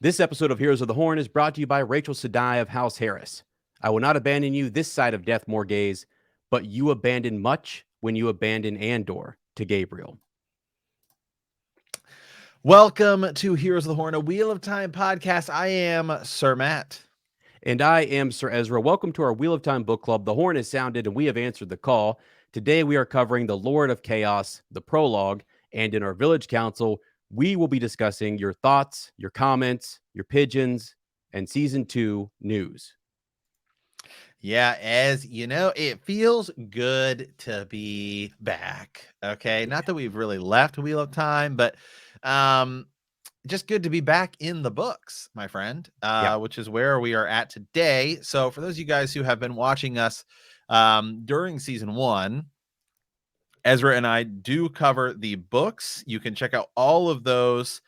This episode of Heroes of the Horn is brought to you by Rachel Sedai of House Harris. I will not abandon you this side of death, Morgase, but you abandon much when you abandon Andor to Gaebril. Welcome to Heroes of the Horn, a Wheel of Time podcast. I am Sir Matt. And I am Sir Ezra. Welcome to our Wheel of Time book club. The horn is sounded and we have answered the call. Today we are covering The Lord of Chaos, the prologue, and in our village council, we will be discussing your thoughts, your comments, your pigeons, and season 2 news. Yeah, as you know, it feels good to be back. Okay, Yeah. not that we've really left Wheel of Time, but just good to be back in the books, my friend, which is where we are at today. So for those of you guys who have been watching us during season 1, Ezra and I do cover the books. You can check out all of those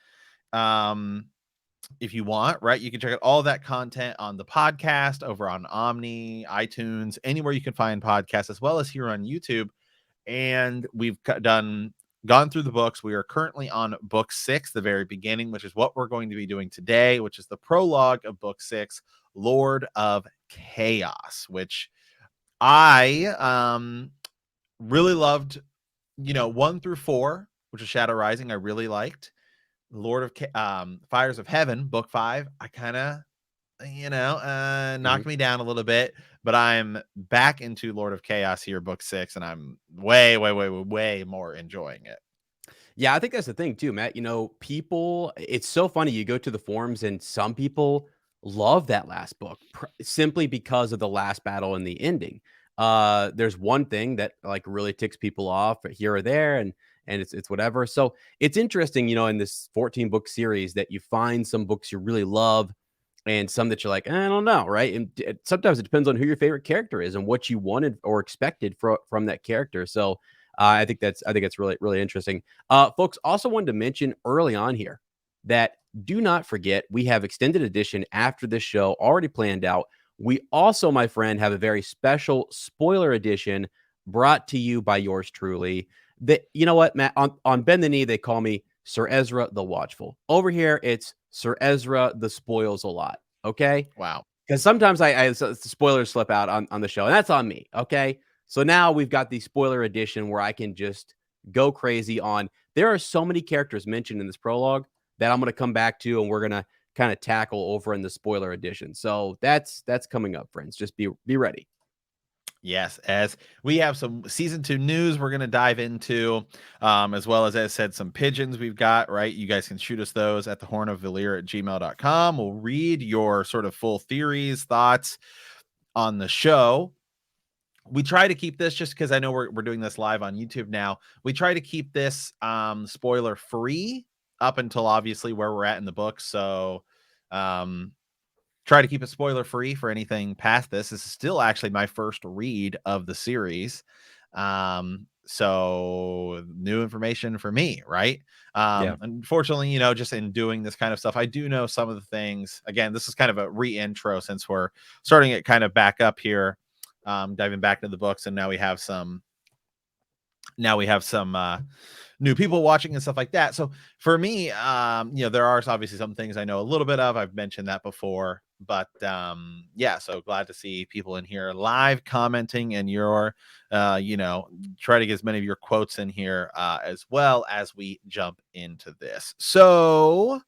if you want, right? You can check out all that content on the podcast over on Omni, iTunes, anywhere you can find podcasts, as well as here on YouTube. And we've gone through the books. We are currently on book 6, the very beginning, which is what we're going to be doing today, which is the prologue of book 6, Lord of Chaos, which I really loved. 1 through 4, which is Shadow Rising, I really liked. Lord of Fires of Heaven, book 5, I kind of, knocked me down a little bit, but I'm back into Lord of Chaos here, book 6, and I'm way more enjoying it. Yeah, I think that's the thing too, Matt. People, it's so funny. You go to the forums and some people love that last book simply because of the last battle and the ending. There's one thing that like really ticks people off here or there, and it's whatever. So it's interesting, in this 14 book series that you find some books you really love and some that you're like, I don't know, right? And sometimes it depends on who your favorite character is and what you wanted or expected from that character. So I think that's really interesting. Folks, also wanted to mention early on here that do not forget we have extended edition after this show already planned out. We also, my friend, have a very special spoiler edition brought to you by yours truly. That, you know what, Matt, on Bend the Knee, they call me Sir Ezra the Watchful. Over here, it's Sir Ezra the Spoils a Lot. Okay. Wow. Because sometimes I the spoilers slip out on the show, and that's on me. Okay. So now we've got the spoiler edition where I can just go crazy on. There are so many characters mentioned in this prologue that I'm going to come back to, and we're going to kind of tackle over in the spoiler edition. So that's coming up, friends. Just be ready. Yes, as we have some season 2 news we're going to dive into, as well as I said, some pigeons we've got, right? You guys can shoot us those at thehornofvalir@gmail.com. We'll read your sort of full theories, thoughts on the show. We try to keep this, just because I know we're doing this live on YouTube now, we try to keep this spoiler free up until obviously where we're at in the book. So try to keep it spoiler free for anything past this. This is still actually my first read of the series. So new information for me, right? Unfortunately, just in doing this kind of stuff, I do know some of the things. Again, this is kind of a re-intro since we're starting it kind of back up here, diving back into the books, and now we have some new people watching and stuff like that. So for me, there are obviously some things I know a little bit of. I've mentioned that before, but so glad to see people in here live commenting, and your try to get as many of your quotes in here as well as we jump into this. So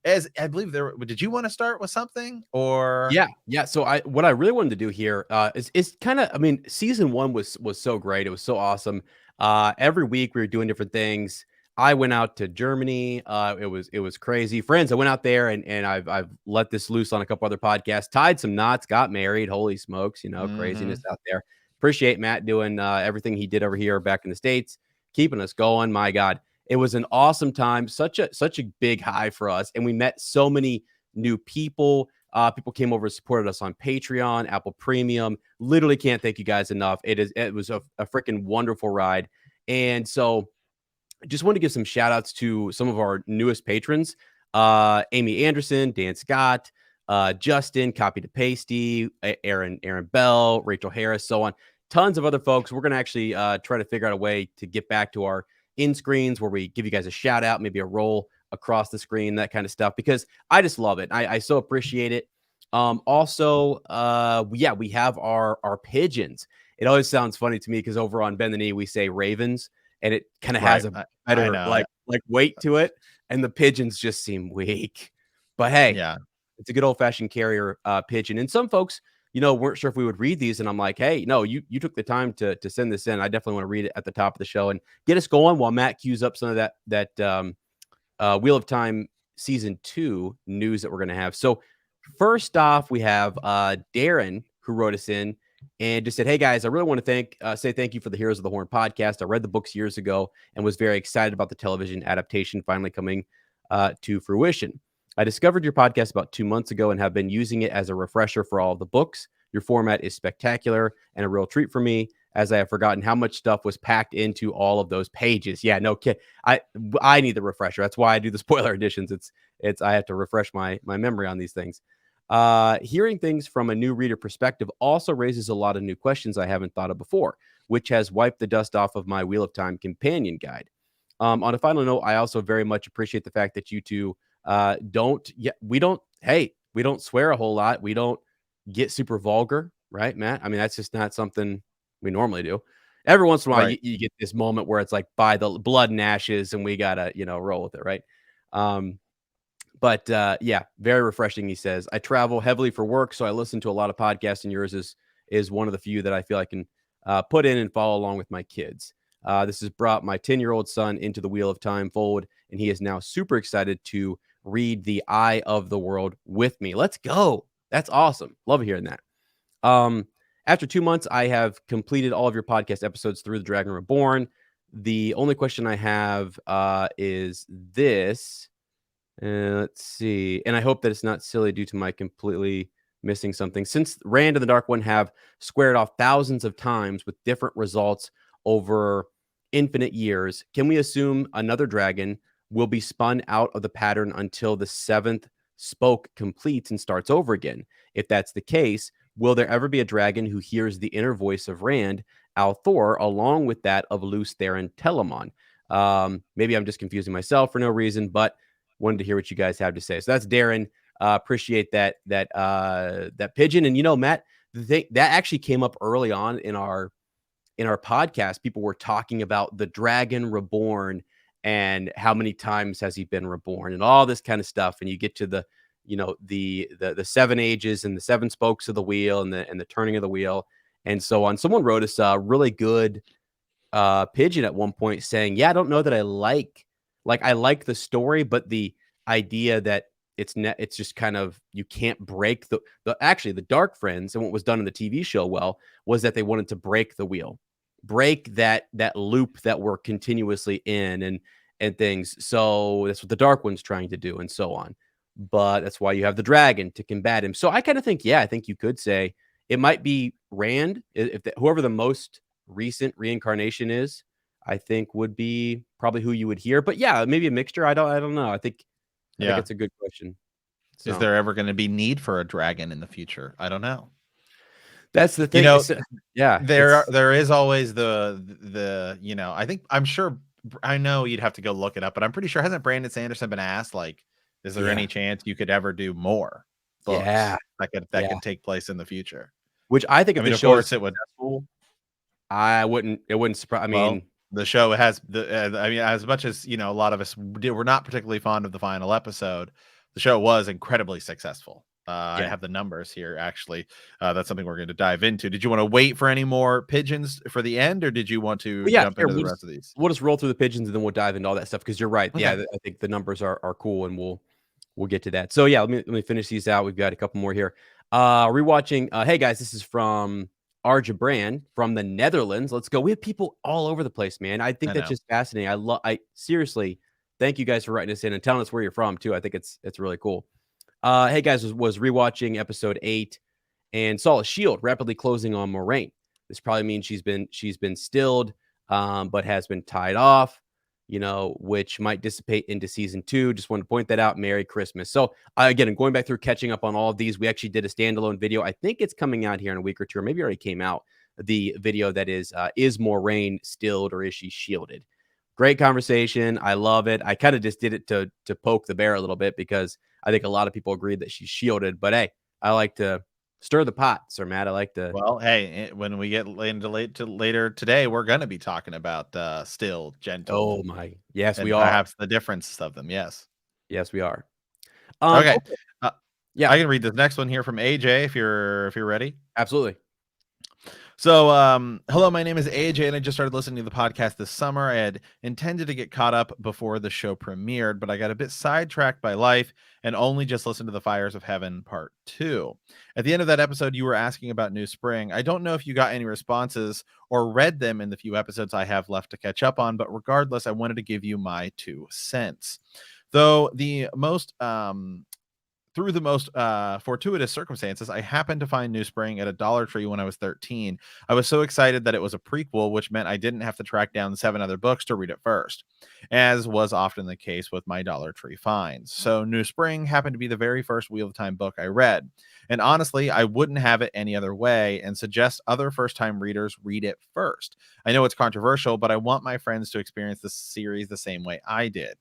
as I believe did you want to start with something, or? Yeah. So what I really wanted to do here is kind of, season 1 was so great. It was so awesome. Every week we were doing different things. I went out to Germany. It was crazy. Friends, I went out there and I've let this loose on a couple other podcasts, tied some knots, got married. Holy smokes, craziness out there. Appreciate Matt doing everything he did over here back in the States, keeping us going. My God, it was an awesome time. Such a big high for us. And we met so many new people. People came over and supported us on Patreon, Apple Premium. Literally can't thank you guys enough. It was a freaking wonderful ride. And so just want to give some shout outs to some of our newest patrons. Amy Anderson, Dan Scott, Justin, Copy to Pasty, Aaron Bell, Rachel Harris, so on. Tons of other folks. We're going to actually try to figure out a way to get back to our in screens where we give you guys a shout out, maybe a roll across the screen, that kind of stuff, because I just love it. I so appreciate it. Also, yeah, we have our pigeons. It always sounds funny to me because over on Bend the Knee we say ravens, and it kind of has Right. a I better know. like weight to it, and the pigeons just seem weak. But hey, Yeah. it's a good old fashioned carrier pigeon. And some folks, weren't sure if we would read these, and I'm like, hey, no, you took the time to send this in. I definitely want to read it at the top of the show and get us going while Matt cues up some of that Wheel of Time season 2 news that we're gonna have. So first off, we have Darren, who wrote us in and just said, hey guys, I really want to say thank you for the Heroes of the Horn podcast. I read the books years ago and was very excited about the television adaptation finally coming to fruition. I discovered your podcast about 2 months ago and have been using it as a refresher for all of the books. Your format is spectacular and a real treat for me, as I have forgotten how much stuff was packed into all of those pages. Yeah, no kid. I need the refresher. That's why I do the spoiler editions. It's I have to refresh my memory on these things. Hearing things from a new reader perspective also raises a lot of new questions I haven't thought of before, which has wiped the dust off of my Wheel of Time companion guide. On a final note, I also very much appreciate the fact that you two we don't swear a whole lot. We don't get super vulgar, right, Matt? I mean, that's just not something we normally do. Every once in a while, Right. you get this moment where it's like by the blood and ashes, and we gotta, roll with it, right? But yeah, very refreshing. He says, I travel heavily for work, so I listen to a lot of podcasts, and yours is one of the few that I feel I can put in and follow along with my kids. This has brought my 10-year-old son into the Wheel of Time fold, and he is now super excited to read The Eye of the World with me. Let's go. That's awesome. Love hearing that. After 2 months, I have completed all of your podcast episodes through The Dragon Reborn. The only question I have is this. Let's see. And I hope that it's not silly due to my completely missing something. Since Rand and the Dark One have squared off thousands of times with different results over infinite years, can we assume another dragon will be spun out of the pattern until the 7th spoke completes and starts over again? If that's the case, will there ever be a dragon who hears the inner voice of Rand, Althor, along with that of Luce Theron Telamon? Maybe I'm just confusing myself for no reason, but wanted to hear what you guys have to say. So that's Darren. Appreciate that pigeon. And Matt, the thing that actually came up early on in our podcast. People were talking about the Dragon Reborn and how many times has he been reborn and all this kind of stuff. And you get to the the 7 ages and the 7 spokes of the wheel and the turning of the wheel and so on. Someone wrote us a really good pigeon at one point saying, yeah, I don't know that I like the story, but the idea that it's just kind of, you can't break actually the Dark Friends, and what was done in the TV show was that they wanted to break the wheel, break that loop that we're continuously in and things. So that's what the Dark One's trying to do and so on. But that's why you have the dragon to combat him. So I kind of think, yeah, I think you could say it might be Rand, whoever the most recent reincarnation is, I think would be probably who you would hear. But yeah, maybe a mixture. I don't know. I think it's a good question. Is So there ever going to be need for a dragon in the future? I don't know. that's the thing. Yeah, there is always I'm sure, I know you'd have to go look it up, but I'm pretty sure, hasn't Brandon Sanderson been asked, like, is there any chance you could ever do more books that could take place in the future? Which I think if the of show is course it would. successful, it wouldn't surprise. The show has as much as a lot of us were not particularly fond of the final episode, the show was incredibly successful. I have the numbers here, actually. That's something we're going to dive into. Did you want to wait for any more pigeons for the end, or did you want to jump into the rest of these? We'll just roll through the pigeons and then we'll dive into all that stuff, because you're right. Okay. Yeah, I think the numbers are cool, and we'll get to that. So yeah, let me finish these out. We've got a couple more here. Rewatching. Hey guys, this is from Arja Brand from the Netherlands. Let's go. We have people all over the place, man. I think that's just fascinating. I seriously thank you guys for writing us in and telling us where you're from too. I think it's really cool. Hey guys, was rewatching episode 8 and saw a shield rapidly closing on Moraine. This probably means she's been stilled, but has been tied off, which might dissipate into season 2. Just wanted to point that out. Merry Christmas. So again, I'm going back through catching up on all of these. We actually did a standalone video. I think it's coming out here in a week or two, or maybe already came out. The video that is Moraine stilled or is she shielded? Great conversation. I love it. I kind of just did it to poke the bear a little bit because I think a lot of people agreed that she's shielded. But hey, I like to stir the pot, Sir Matt. I like to. Well, hey, when we get into later today, we're going to be talking about still, gentle, Oh my, yes, we and are. perhaps the differences of them. Yes. Yes, we are. Okay. Okay. Uh, Yeah, I can read this next one here from AJ if you're ready. absolutely. So, hello, my name is AJ, and I just started listening to the podcast this summer. I had intended to get caught up before the show premiered, but I got a bit sidetracked by life and only just listened to the Fires of Heaven Part 2. At the end of that episode, you were asking about New Spring. I don't know if you got any responses or read them in the few episodes I have left to catch up on, but regardless, I wanted to give you my 2 cents. Though the most through the most fortuitous circumstances, I happened to find New Spring at a Dollar Tree when I was 13. I was so excited that it was a prequel, which meant I didn't have to track down 7 other books to read it first, as was often the case with my Dollar Tree finds. So New Spring happened to be the very first Wheel of Time book I read. And honestly, I wouldn't have it any other way and suggest other first-time readers read it first. I know it's controversial, but I want my friends to experience this series the same way I did.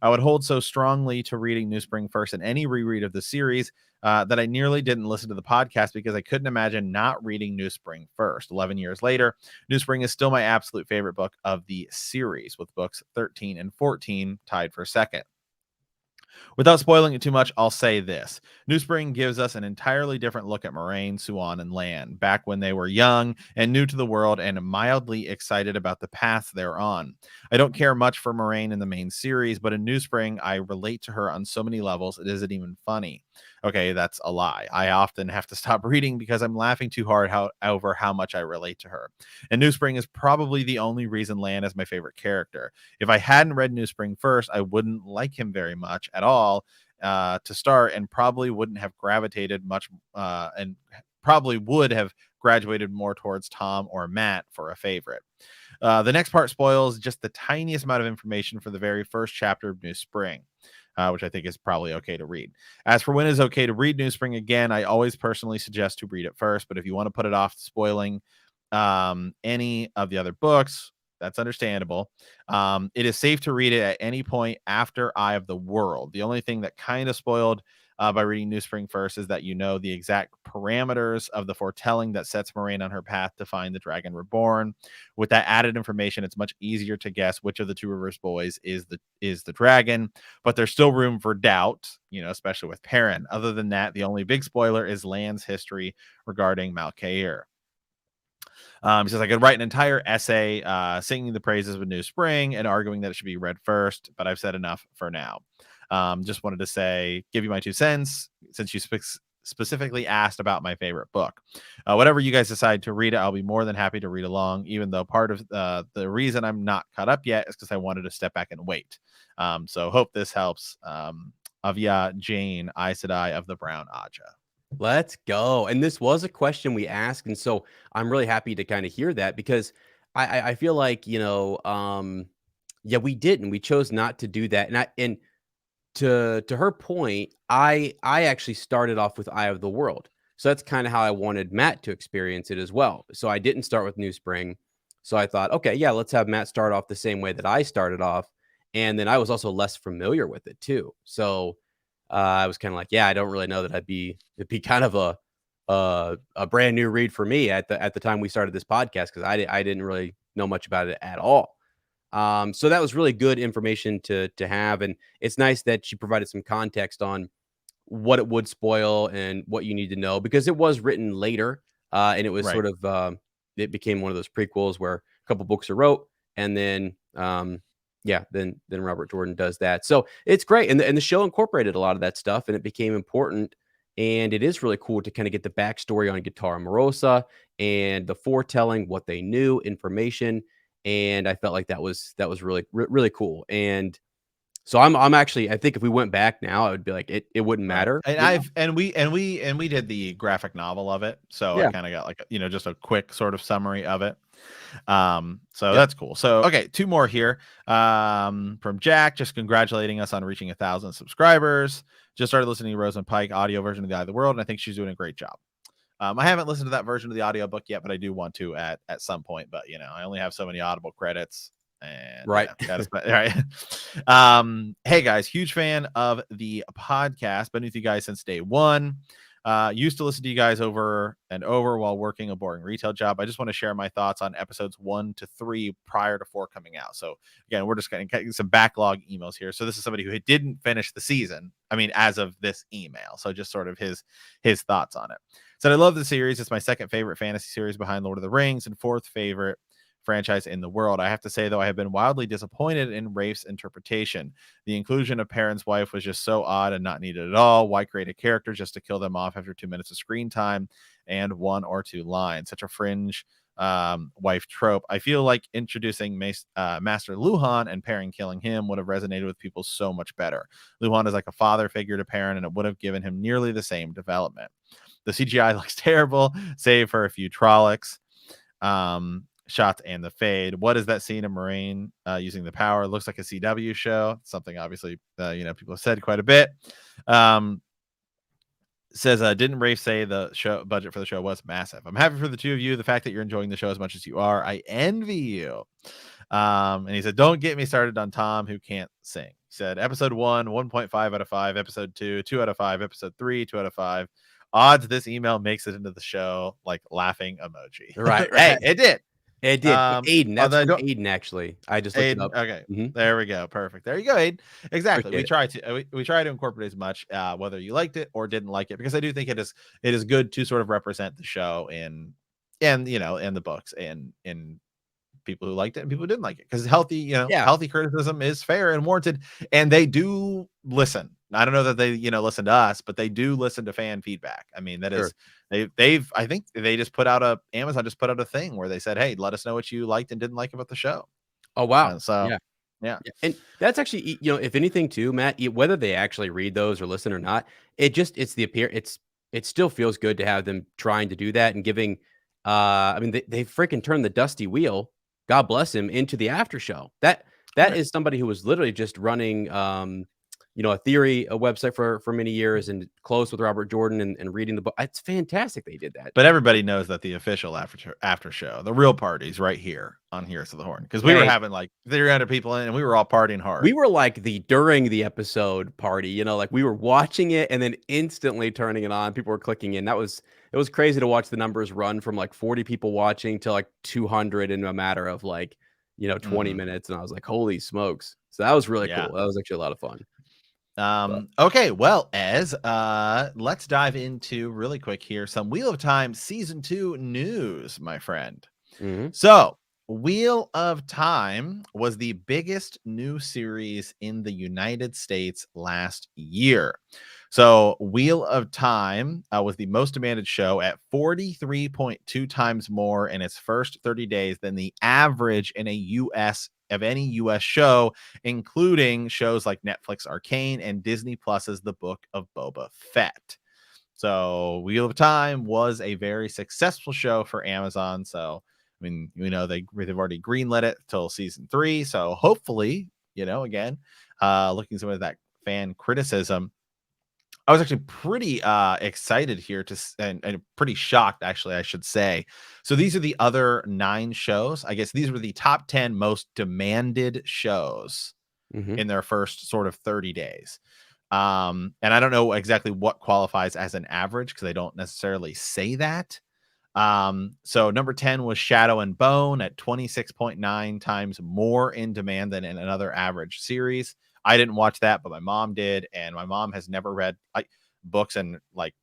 I would hold so strongly to reading New Spring first in any reread of the series that I nearly didn't listen to the podcast because I couldn't imagine not reading New Spring first. 11 years later, New Spring is still my absolute favorite book of the series, with books 13 and 14 tied for second. Without spoiling it too much, I'll say this. New Spring gives us an entirely different look at Moraine, Siuan, and Lan, back when they were young and new to the world and mildly excited about the path they're on. I don't care much for Moraine in the main series, but in New Spring, I relate to her on so many levels, it isn't even funny. Okay, that's a lie. I often have to stop reading because I'm laughing too hard over how much I relate to her. And New Spring is probably the only reason Lan is my favorite character. If I hadn't read New Spring first, I wouldn't like him very much at all to start, and probably wouldn't have gravitated much, and probably would have graduated more towards Tom or Matt for a favorite. The next part spoils just the tiniest amount of information for the very first chapter of New Spring. Which I think is probably okay to read. As for when is okay to read New Spring again, I always personally suggest to read it first. But if you want to put it off spoiling any of the other books, that's understandable. It is safe to read it at any point after Eye of the World. The only thing that kind of spoiled by reading New Spring first is that you know the exact parameters of the foretelling that sets Moraine on her path to find the Dragon Reborn. With that added information, it's much easier to guess which of the two Rivers boys is the dragon, but there's still room for doubt, especially with Perrin. Other than that, the only big spoiler is Lan's history regarding Malkair. He says, I could write an entire essay singing the praises of New Spring and arguing that it should be read first, but I've said enough for now. Just wanted to say, give you my 2 cents since you specifically asked about my favorite book. Whatever you guys decide to read it, I'll be more than happy to read along, even though part of the reason I'm not caught up yet is because I wanted to step back and wait. So hope this helps. Avia Jane Aes Sedai of the Brown Aja. Let's go. And this was a question we asked, and so I'm really happy to kind of hear that because I feel like yeah, we didn't. We chose not to do that, and to her point, I actually started off with Eye of the World, so that's kind of how I wanted Matt to experience it as well. So I didn't start with New Spring, so I thought, okay, yeah, let's have Matt start off the same way that I started off, and then I was also less familiar with it too, so. I was kind of like, yeah, I don't really know that it'd be kind of a brand new read for me at the time we started this podcast because I didn't really know much about it at all. So that was really good information to have, and it's nice that she provided some context on what it would spoil and what you need to know because it was written later, and it was Right. sort of it became one of those prequels where a couple books are wrote, and then yeah, then Robert Jordan does that. So it's great, and the show incorporated a lot of that stuff, and it became important. And it is really cool to kind of get the backstory on Guitar Morosa and the foretelling, what they knew, information, and I felt like that was really cool. And so I'm actually I think if we went back now, I would be like it wouldn't Right. matter. And You know? we did the graphic novel of it. So I Yeah. kind of got like, just a quick sort of summary of it. So Yep. that's cool. So, okay, 2 more here. From Jack, just congratulating us on reaching 1,000 subscribers. Just started listening to Rosamund Pike audio version of The Eye of the World, and I think she's doing a great job. I haven't listened to that version of the audiobook yet, but I do want to at some point. But I only have so many Audible credits, And Right. yeah, all right. Hey guys, huge fan of the podcast. Been with you guys since day one. Used to listen to you guys over and over while working a boring retail job. I just want to share my thoughts on episodes 1 to 3 prior to 4 coming out. So again, we're just getting some backlog emails here. So this is somebody who didn't finish the season. I mean, as of this email. So just sort of his thoughts on it. Said I love the series. It's my second favorite fantasy series behind Lord of the Rings and fourth favorite franchise in the world. I have to say, though, I have been wildly disappointed in Rafe's interpretation. The inclusion of Perrin's wife was just so odd and not needed at all. Why create a character just to kill them off after 2 minutes of screen time and 1 or 2 lines? Such a fringe wife trope. I feel like introducing Master Luhan and Perrin killing him would have resonated with people so much better. Luhan is like a father figure to Perrin, and it would have given him nearly the same development. The CGI looks terrible, save for a few Trollocs. Shots and the fade. What is that scene of Moraine using the power? It looks like a CW show. Something obviously people have said quite a bit. Says didn't Rafe say the show budget for the show was massive? I'm happy for the two of you. The fact that you're enjoying the show as much as you are, I envy you. And he said, don't get me started on Tom, who can't sing. He said episode 1, 1.5 out of 5, episode 2, 2 out of 5, episode 3, 2 out of 5. Odds this email makes it into the show, like laughing emoji. Right. Hey, it did. It did. Aiden. That's from Although Aiden, actually. I just looked it Aiden, up. okay, Mhm. there we go. Perfect. There you go, Aiden. Exactly. Appreciate it. We try to incorporate as much, whether you liked it or didn't like it, because I do think it is good to sort of represent the show in the books and in people who liked it and people who didn't like it, because Yeah, healthy criticism is fair and warranted, and they do listen. I don't know that they listen to us, but they do listen to fan feedback. I mean, that sure. is I think they just Amazon just put out a thing where they said, hey, let us know what you liked and didn't like about the show. Oh, wow. And so Yeah. yeah. Yeah, and that's actually, if anything too, Matt, whether they actually read those or listen or not, it still feels good to have them trying to do that and giving, I mean, they freaking turned the Dusty Wheel, God bless him, into the after show. That Right. is somebody who was literally just running, a website for many years and close with Robert Jordan and reading the book. It's fantastic they did that. But everybody knows that the official after show, the real party's right here on Here's to the Horn, because we were Hey, having like 300 people in, and we were all partying hard. we were like during the episode party, like we were watching it and then instantly turning it on. People were clicking in. It was crazy to watch the numbers run from like 40 people watching to like 200 in a matter of like, 20 minutes. And I was like, holy smokes. So that was really Yeah. cool. That was actually a lot of fun. Okay, well, let's dive into really quick here some Wheel of Time season 2 news, my friend. Mm-hmm. So Wheel of Time was the biggest new series in the United States last year. So Wheel of Time was the most demanded show at 43.2 times more in its first 30 days than the average in any US show, including shows like Netflix Arcane and Disney Plus's The Book of Boba Fett. So Wheel of Time was a very successful show for Amazon. So I mean, they've already greenlit it till season 3. So hopefully, again, looking at some of that fan criticism, I was actually pretty excited here and pretty shocked, actually, I should say. So these are the other 9 shows. I guess these were the top 10 most demanded shows Mm-hmm. in their first sort of 30 days. And I don't know exactly what qualifies as an average, because they don't necessarily say that. So number 10 was Shadow and Bone at 26.9 times more in demand than in another average series. I didn't watch that, but my mom did, and my mom has never read books and like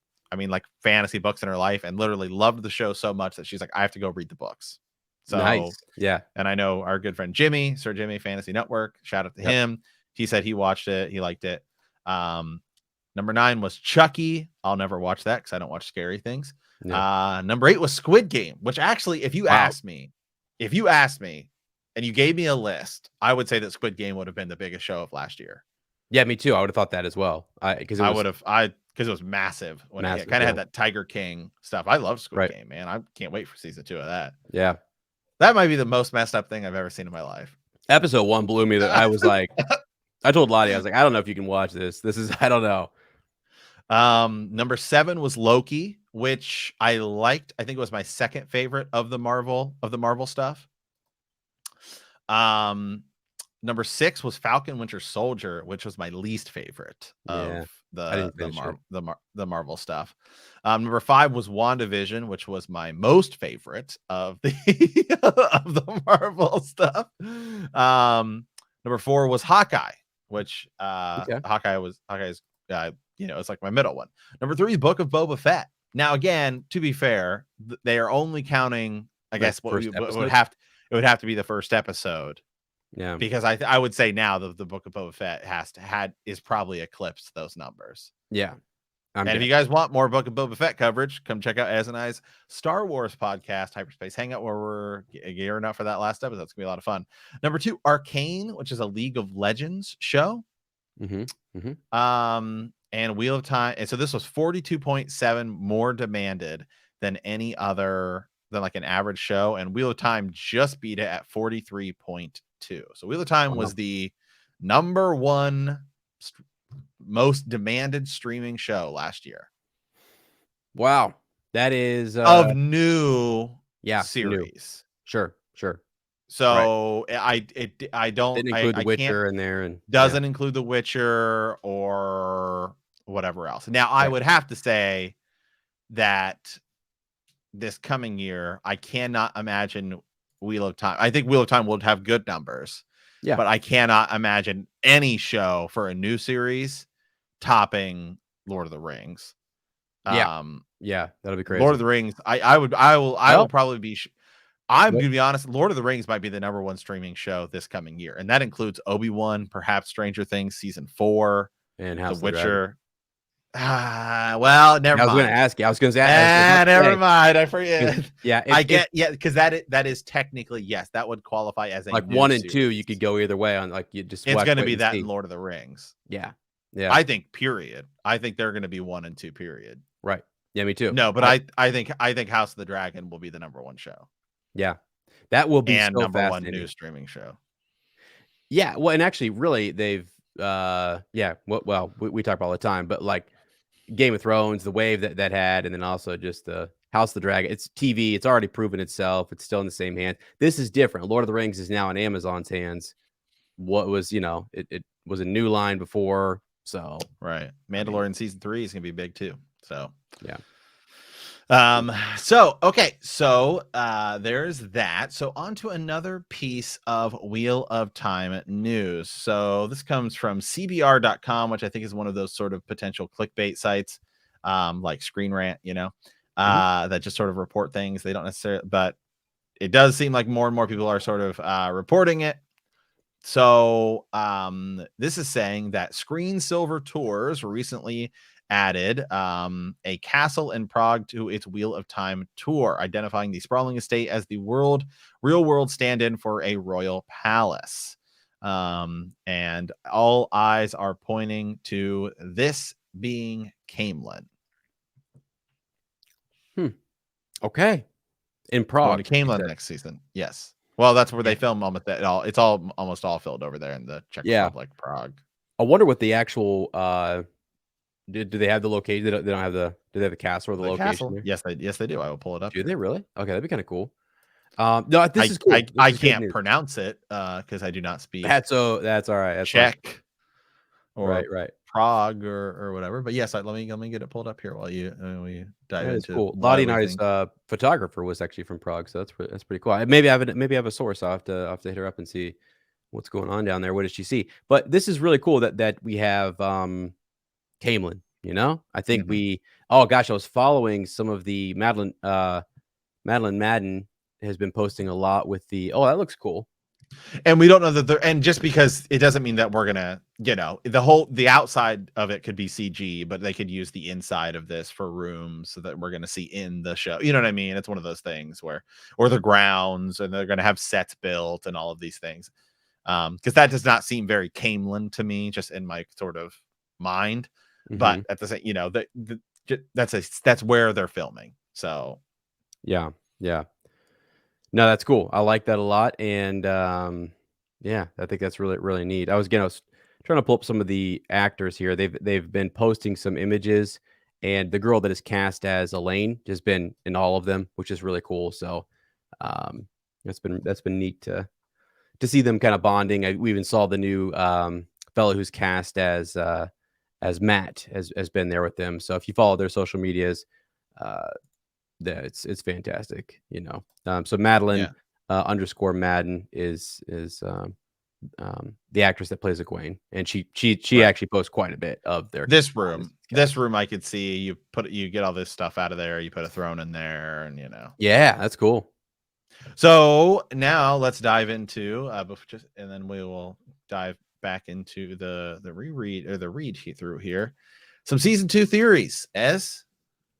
fantasy books in her life, and literally loved the show so much that she's like, I have to go read the books. So Nice. Yeah. and I know our good friend Jimmy, Sir Jimmy Fantasy Network, shout out to him. He said he watched it, he liked it. Number 9 was Chucky. I'll never watch that because I don't watch scary things. Yeah. Number 8 was Squid Game, which actually, if you asked me and you gave me a list, I would say that Squid Game would have been the biggest show of last year. Yeah, me too. I would have thought that as well. Because it was massive when it kind of had that Tiger King stuff. I love Squid Game, man. I can't wait for season 2 of that. Yeah. That might be the most messed up thing I've ever seen in my life. Episode 1 blew me. That I was like, I told Lottie, I was like, I don't know if you can watch this. I don't know. Number 7 was Loki, which I liked. I think it was my second favorite of the Marvel stuff. Number 6 was Falcon Winter Soldier, which was my least favorite Yeah. of I didn't finish it. the Marvel stuff. Number 5 was WandaVision, which was my most favorite of the of the Marvel stuff. Number 4 was Hawkeye, which Okay. Hawkeye's it's like my middle one. Number 3 is Book of Boba Fett. Now again, to be fair, they are only counting, I Like guess, first it episode? would have to be the first episode. Yeah. Because I would say now the Book of Boba Fett is probably eclipsed those numbers. Yeah. And if you guys want more Book of Boba Fett coverage, come check out Az and I's Star Wars podcast, Hyperspace Hangout, where we're gearing up for that last episode. It's gonna be a lot of fun. Number 2, Arcane, which is a League of Legends show. And Wheel of Time. And so this was 42.7 more demanded than any other, than like an average show. And Wheel of Time just beat it at 43.2. So Wheel of Time was the number 1 most demanded streaming show last year. Wow. That is of new series. New. Sure. So I don't didn't include The Witcher in there, and doesn't include The Witcher or whatever else. Now I would have to say that this coming year, I cannot imagine Wheel of Time. I think Wheel of Time will have good numbers. Yeah. But I cannot imagine any show for a new series topping Lord of the Rings. Yeah, that'll be crazy. Lord of the Rings. I will probably be. I'm going to be honest. Lord of the Rings might be the number 1 streaming show this coming year, and that includes Obi-Wan, perhaps Stranger Things season 4, and The Witcher. Well, never mind. I was going to ask you. I was going to say, never mind. I forget. Yeah, I get. Yeah, because that is technically, yes, that would qualify as a like 1 and 2. You could go either way on, like, you just. It's going to be that in Lord of the Rings. Yeah. I think period. I think they're going to be 1 and 2 period. Right. Yeah, me too. No, but I think House of the Dragon will be the number 1 show. Yeah, that will be and so number 1 new streaming show. Yeah, well, and actually, really, they've we talk all the time, but like Game of Thrones, the wave that had, and then also just the House of the Dragon. It's TV. It's already proven itself. It's still in the same hands. This is different. Lord of the Rings is now in Amazon's hands. What was, it was a new line before. So right, Mandalorian season 3 is gonna be big too. So yeah. So there's that. So on to another piece of Wheel of Time news. So this comes from CBR.com, which I think is one of those sort of potential clickbait sites, like Screen Rant, that just sort of report things. They don't necessarily, but it does seem like more and more people are sort of reporting it. So this is saying that Screen Silver Tours recently added a castle in Prague to its Wheel of Time tour, identifying the sprawling estate as the real world stand-in for a royal palace. And all eyes are pointing to this being Camelin. Okay. In Prague. To Camelin next season. Yes. Well, that's where they film almost that all. It's almost all filled over there in the Czech Republic, Prague. I wonder what the actual do they have the location? They don't have the. Do they have the castle or the location? Castle? There? Yes, they do. I will pull it up. Do they really? Okay, that'd be kind of cool. No, this is cool. I can't pronounce it because I do not speak. That's all right. That's Czech or right. Prague or whatever. But yes, let me get it pulled up here while we dive that into. Cool. Lottie and I's photographer was actually from Prague, so that's pretty cool. Maybe I have a source. I'll have to hit her up and see what's going on down there. What does she see? But this is really cool that we have Camelin. I think oh gosh, I was following some of the Madeline Madden has been posting a lot with that looks cool. And we don't know that and just because it doesn't mean that we're gonna, the outside of it could be CG, but they could use the inside of this for rooms so that we're gonna see in the show. You know what I mean? It's one of those things or the grounds, and they're gonna have sets built and all of these things. Because that does not seem very Camelin to me, just in my sort of mind. But at the same, that's where they're filming. So yeah. No, that's cool. I like that a lot, and I think that's really, really neat. I was trying to pull up some of the actors here. They've been posting some images, and the girl that is cast as Elaine has been in all of them, which is really cool. So that's been neat to to see them kind of bonding. We even saw the new fellow who's cast as Matt has been there with them. So if you follow their social medias, uh, it's fantastic. So Madeline Yeah. underscore Madden is the actress that plays Gawyn, and she Right. actually posts quite a bit of their This room I could see. You get all this stuff out of there. You put a throne in there, and Yeah, that's cool. So now let's dive into and then we will dive back into the reread or the read through here. Some season 2 theories.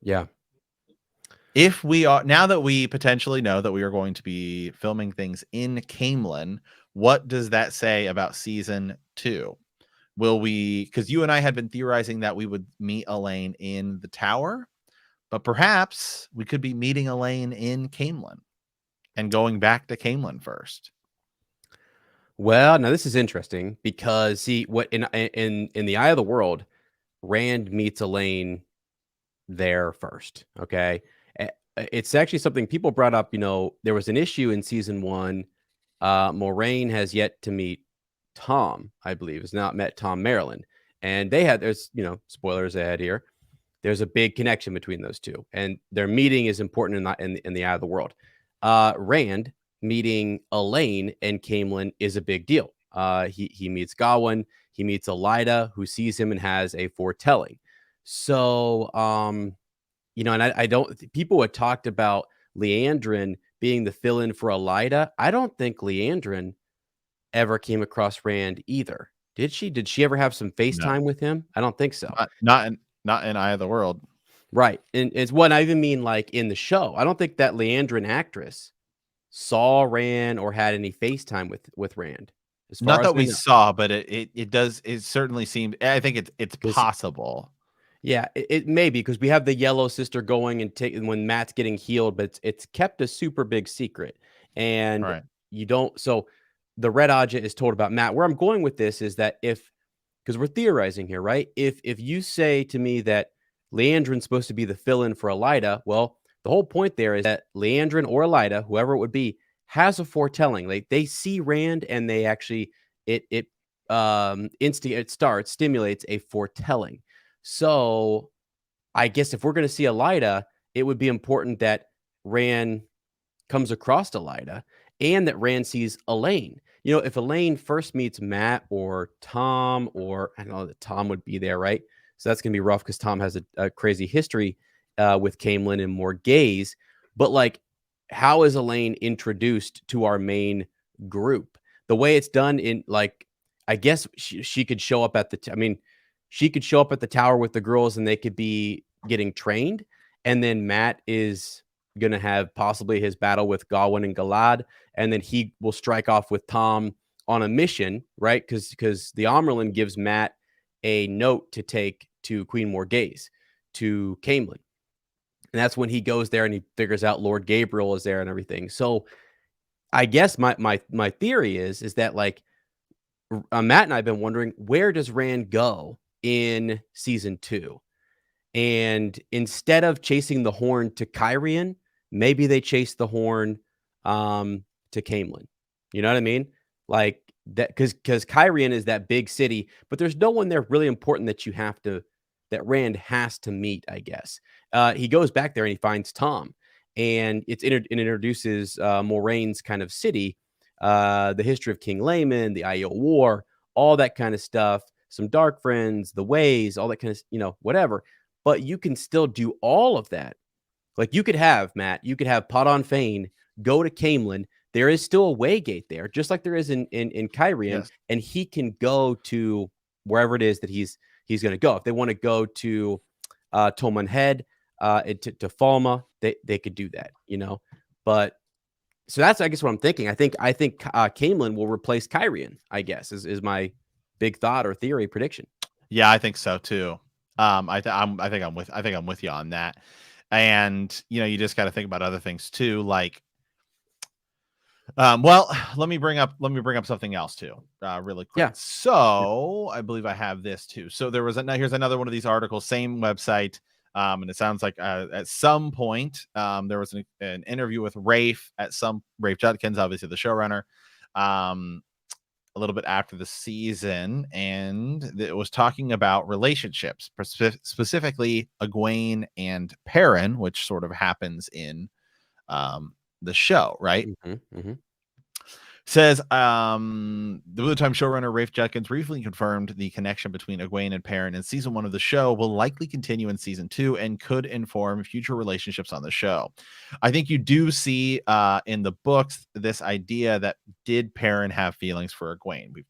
Yeah. If we are, now that we potentially know that we are going to be filming things in Camelin, what does that say about season 2? Will we, because you and I had been theorizing that we would meet Elaine in the tower, but perhaps we could be meeting Elaine in Camelin and going back to Camelin first. Well, now this is interesting because see what in the Eye of the World, Rand meets Elaine there first. Okay. It's actually something people brought up. There was an issue in season 1. Moraine has yet to meet Tom, I believe, has not met Tom Maryland. And there's, spoilers ahead here. There's a big connection between those two. And their meeting is important in the Eye of the World. Rand meeting Elaine and Camelin is a big deal. He meets Gawyn. He meets Elida, who sees him and has a foretelling. So, and I don't, people had talked about Leandrin being the fill-in for Elida. I don't think Leandrin ever came across Rand either. Did she? Did she ever have some No, FaceTime with him? I don't think so. not in Eye of the World. Right. And it's what I even mean, like in the show. I don't think that Leandrin actress saw Rand or had any FaceTime with Rand, as far Not as that I we know. saw, but it certainly seemed. I think it's 'Cause possible. yeah, it may be because we have the yellow sister going and taking when Matt's getting healed, but it's kept a super big secret. And Right. you don't so the red Aja is told about Matt. Where I'm going with this is that because we're theorizing here, right? If you say to me that Leandrin's supposed to be the fill-in for Elida, well, the whole point there is that Leandrin or Elida, whoever it would be, has a foretelling. Like they see Rand and they actually stimulates a foretelling. So I guess if we're going to see Elida, it would be important that Rand comes across Elida and that Rand sees Elaine. If Elaine first meets Matt or Tom, or I don't know that Tom would be there, right? So that's going to be rough because Tom has a crazy history with Camelin and Morgase. But like, how is Elaine introduced to our main group? The way it's done in like, I guess she could show up at she could show up at the tower with the girls and they could be getting trained. And then Matt is going to have possibly his battle with Gawyn and Galad, and then he will strike off with Tom on a mission, right? Because the Amerlin gives Matt a note to take to Queen Morgase, to Camelin. And that's when he goes there and he figures out Lord Gaebril is there and everything. So I guess my theory is that like Matt and I have been wondering, where does Rand go in season 2? And instead of chasing the horn to Caterine, maybe they chase the horn to Camelin. You know what I mean? Like that, because Caterine is that big city, but there's no one there really important that Rand has to meet, I guess. He goes back there and he finds Tom, and it introduces Moraine's kind of city, the history of King Layman, the Aiel War, all that kind of stuff. Some dark friends, the ways, all that kind of, whatever. But you can still do all of that. Like you could have, Matt, you could have Podon Fane go to Camelin. There is still a way gate there, just like there is in Caterine, Yes. and he can go to wherever it is that he's going to go. If they want to go to Tolman Head, to Falma, they could do that, But so that's, I guess, what I'm thinking. I think Camelin will replace Caterine, I guess, is my big thought or theory prediction. Yeah, I think so too. I think I'm with you on that. And you just got to think about other things too, like well, let me bring up something else too, really quick. Yeah. So I believe I have this too. So here's another one of these articles, same website. And it sounds like at some point there was an interview with Rafe Judkins, obviously the showrunner. a little bit after the season, and it was talking about relationships, specifically Egwene and Perrin, which sort of happens in the show, right? Says the Blue Time showrunner Rafe Judkins briefly confirmed the connection between Egwene and Perrin in season 1 of the show will likely continue in season 2 and could inform future relationships on the show. I think you do see in the books this idea that did Perrin have feelings for Egwene?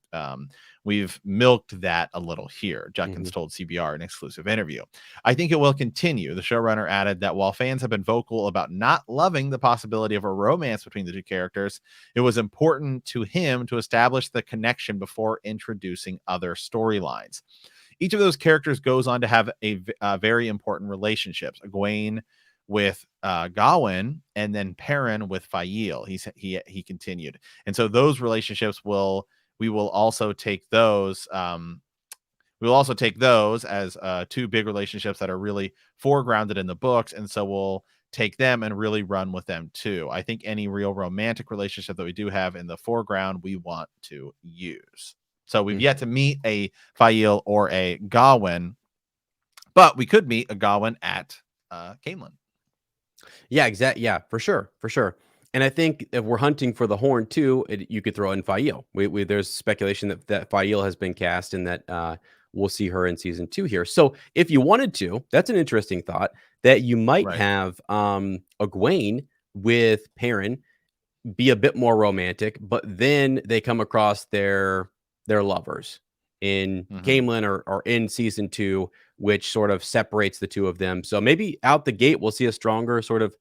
We've milked that a little here. Judkins told CBR in an exclusive interview. I think it will continue. The showrunner added that while fans have been vocal about not loving the possibility of a romance between the two characters, it was important to him to establish the connection before introducing other storylines. Each of those characters goes on to have a very important relationships. Egwene with Gawyn, and then Perrin with Faile. He continued, and so those relationships we will also take those. We'll also take those as two big relationships that are really foregrounded in the books, and so we'll take them and really run with them too. I think any real romantic relationship that we do have in the foreground, we want to use. So we've yet to meet a Faile or a Gawyn, but we could meet a Gawyn at Caemlyn. Yeah, exactly. Yeah, for sure, for sure. And I think if we're hunting for the horn too, you could throw in Faile. There's speculation that Faile has been cast and that we'll see her in season 2 here. So if you wanted to, that's an interesting thought that you might have Egwene with Perrin be a bit more romantic, but then they come across their lovers in Caemlyn or in season 2, which sort of separates the two of them. So maybe out the gate we'll see a stronger sort of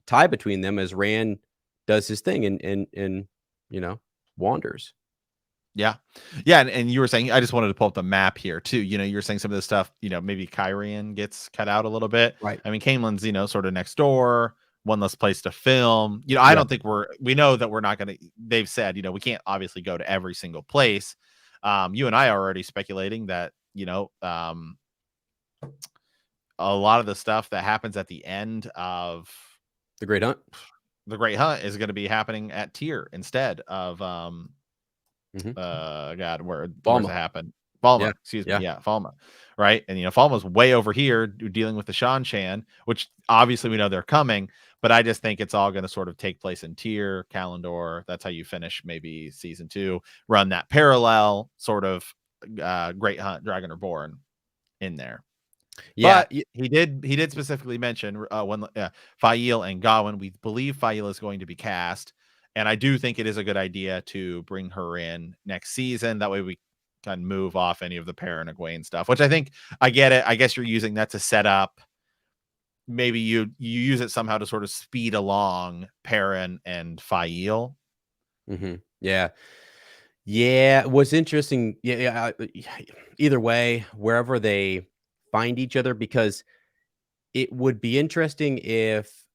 tie between them as Rand does his thing and wanders. Yeah. And you were saying, I just wanted to pull up the map here too. You were saying some of this stuff, maybe Katerine gets cut out a little bit. Right. I mean, Caemlyn's, sort of next door, one less place to film. I don't think we know that we're not going to, they've said, we can't obviously go to every single place. You and I are already speculating that, a lot of the stuff that happens at the end of The Great Hunt. The Great Hunt is going to be happening at Tyr instead of God, where's it happen? Falma, excuse me. Yeah, Falma. Right. And Falma's way over here dealing with the Shan-Chan, which obviously we know they're coming, but I just think it's all going to sort of take place in Tyr, Kalandor. That's how you finish maybe season 2, run that parallel sort of Great Hunt, Dragon Reborn in there. Yeah, but he did specifically mention when Faile and Gawyn. We believe Faile is going to be cast, and I do think it is a good idea to bring her in next season. That way we can move off any of the Perrin and Egwene stuff, which I get it. I guess you're using that to set up. Maybe you use it somehow to sort of speed along Perrin and Faile. Yeah. Yeah. What's interesting. Yeah. Either way, wherever they find each other, because it would be interesting if,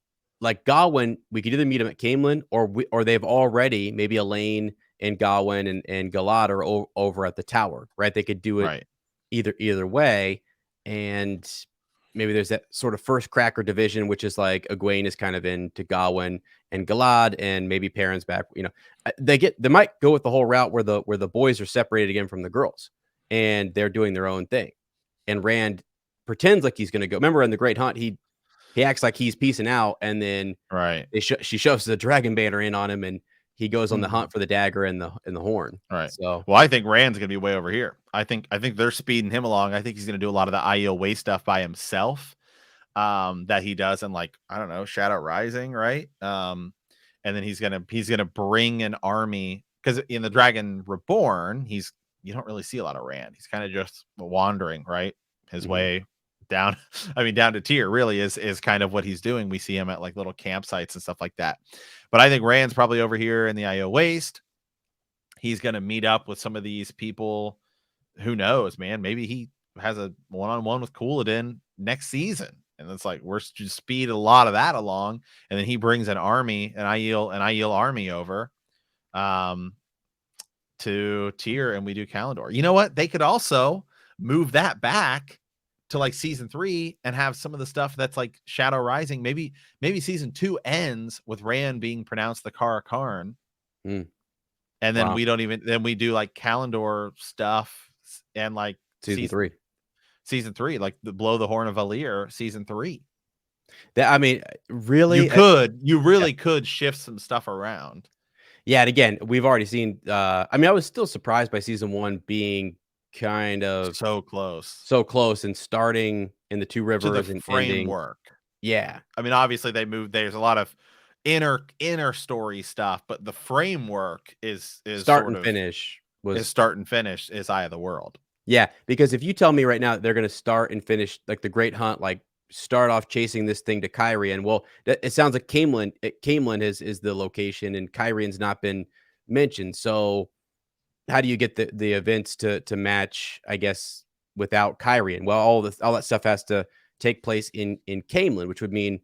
like Gawyn, we could either meet him at Caemlyn or they've already, maybe Elaine and Gawyn and Galad are over at the tower, right? They could do it either way, and maybe there's that sort of first cracker division, which is like Egwene is kind of into Gawyn and Galad, and maybe Perrin's back. They might go with the whole route where the boys are separated again from the girls, and they're doing their own thing, and Rand pretends like he's going to go. Remember in the Great Hunt, he acts like he's peacing out, and then she shoves the dragon banner in on him, and he goes on the hunt for the dagger and the horn. Right. So, well, I think Rand's gonna be way over here. I think they're speeding him along. I think he's gonna do a lot of the Aiel Way stuff by himself. That he does in, like, I don't know, Shadow Rising, right? And then he's gonna bring an army, because in the Dragon Reborn, you don't really see a lot of Rand. He's kind of just wandering, right? His way down. I mean, down to Tyr really is kind of what he's doing. We see him at like little campsites and stuff like that. But I think Rand's probably over here in the Aiel Waste. He's going to meet up with some of these people. Who knows, man? Maybe he has a one-on-one with Couladin next season. And it's like, we're just speed a lot of that along. And then he brings an army, an Aiel army over to Tyr, and we do Kalandor. You know what? They could also move that back to like season 3 and have some of the stuff that's like Shadow Rising. Maybe season 2 ends with Rand being pronounced the Kara Karn. And then Wow. we don't even then we do like Calendar stuff and like Season 3. season 3, like the Blow the Horn of Valir season 3. That, I mean, really, You yeah. really could shift some stuff around. Yeah, and again, we've already seen, I mean, I was still surprised by season 1 being kind of So close so close and starting in the Two to the Rivers and ending. framework. Yeah. I mean, obviously they moved. There's a lot of inner story stuff, but the framework is Start sort and of finish is was. start and finish is Eye of the World. Yeah, because if you tell me right now they're gonna start and finish, like, the Great Hunt, like, start off chasing this thing to Cairhien, well, that it sounds like Caemlyn is the location, and Cairhien's not been mentioned, so how do you get the events to match, I guess, without Cairhien? Well, all that stuff has to take place in Caemlyn, which would mean,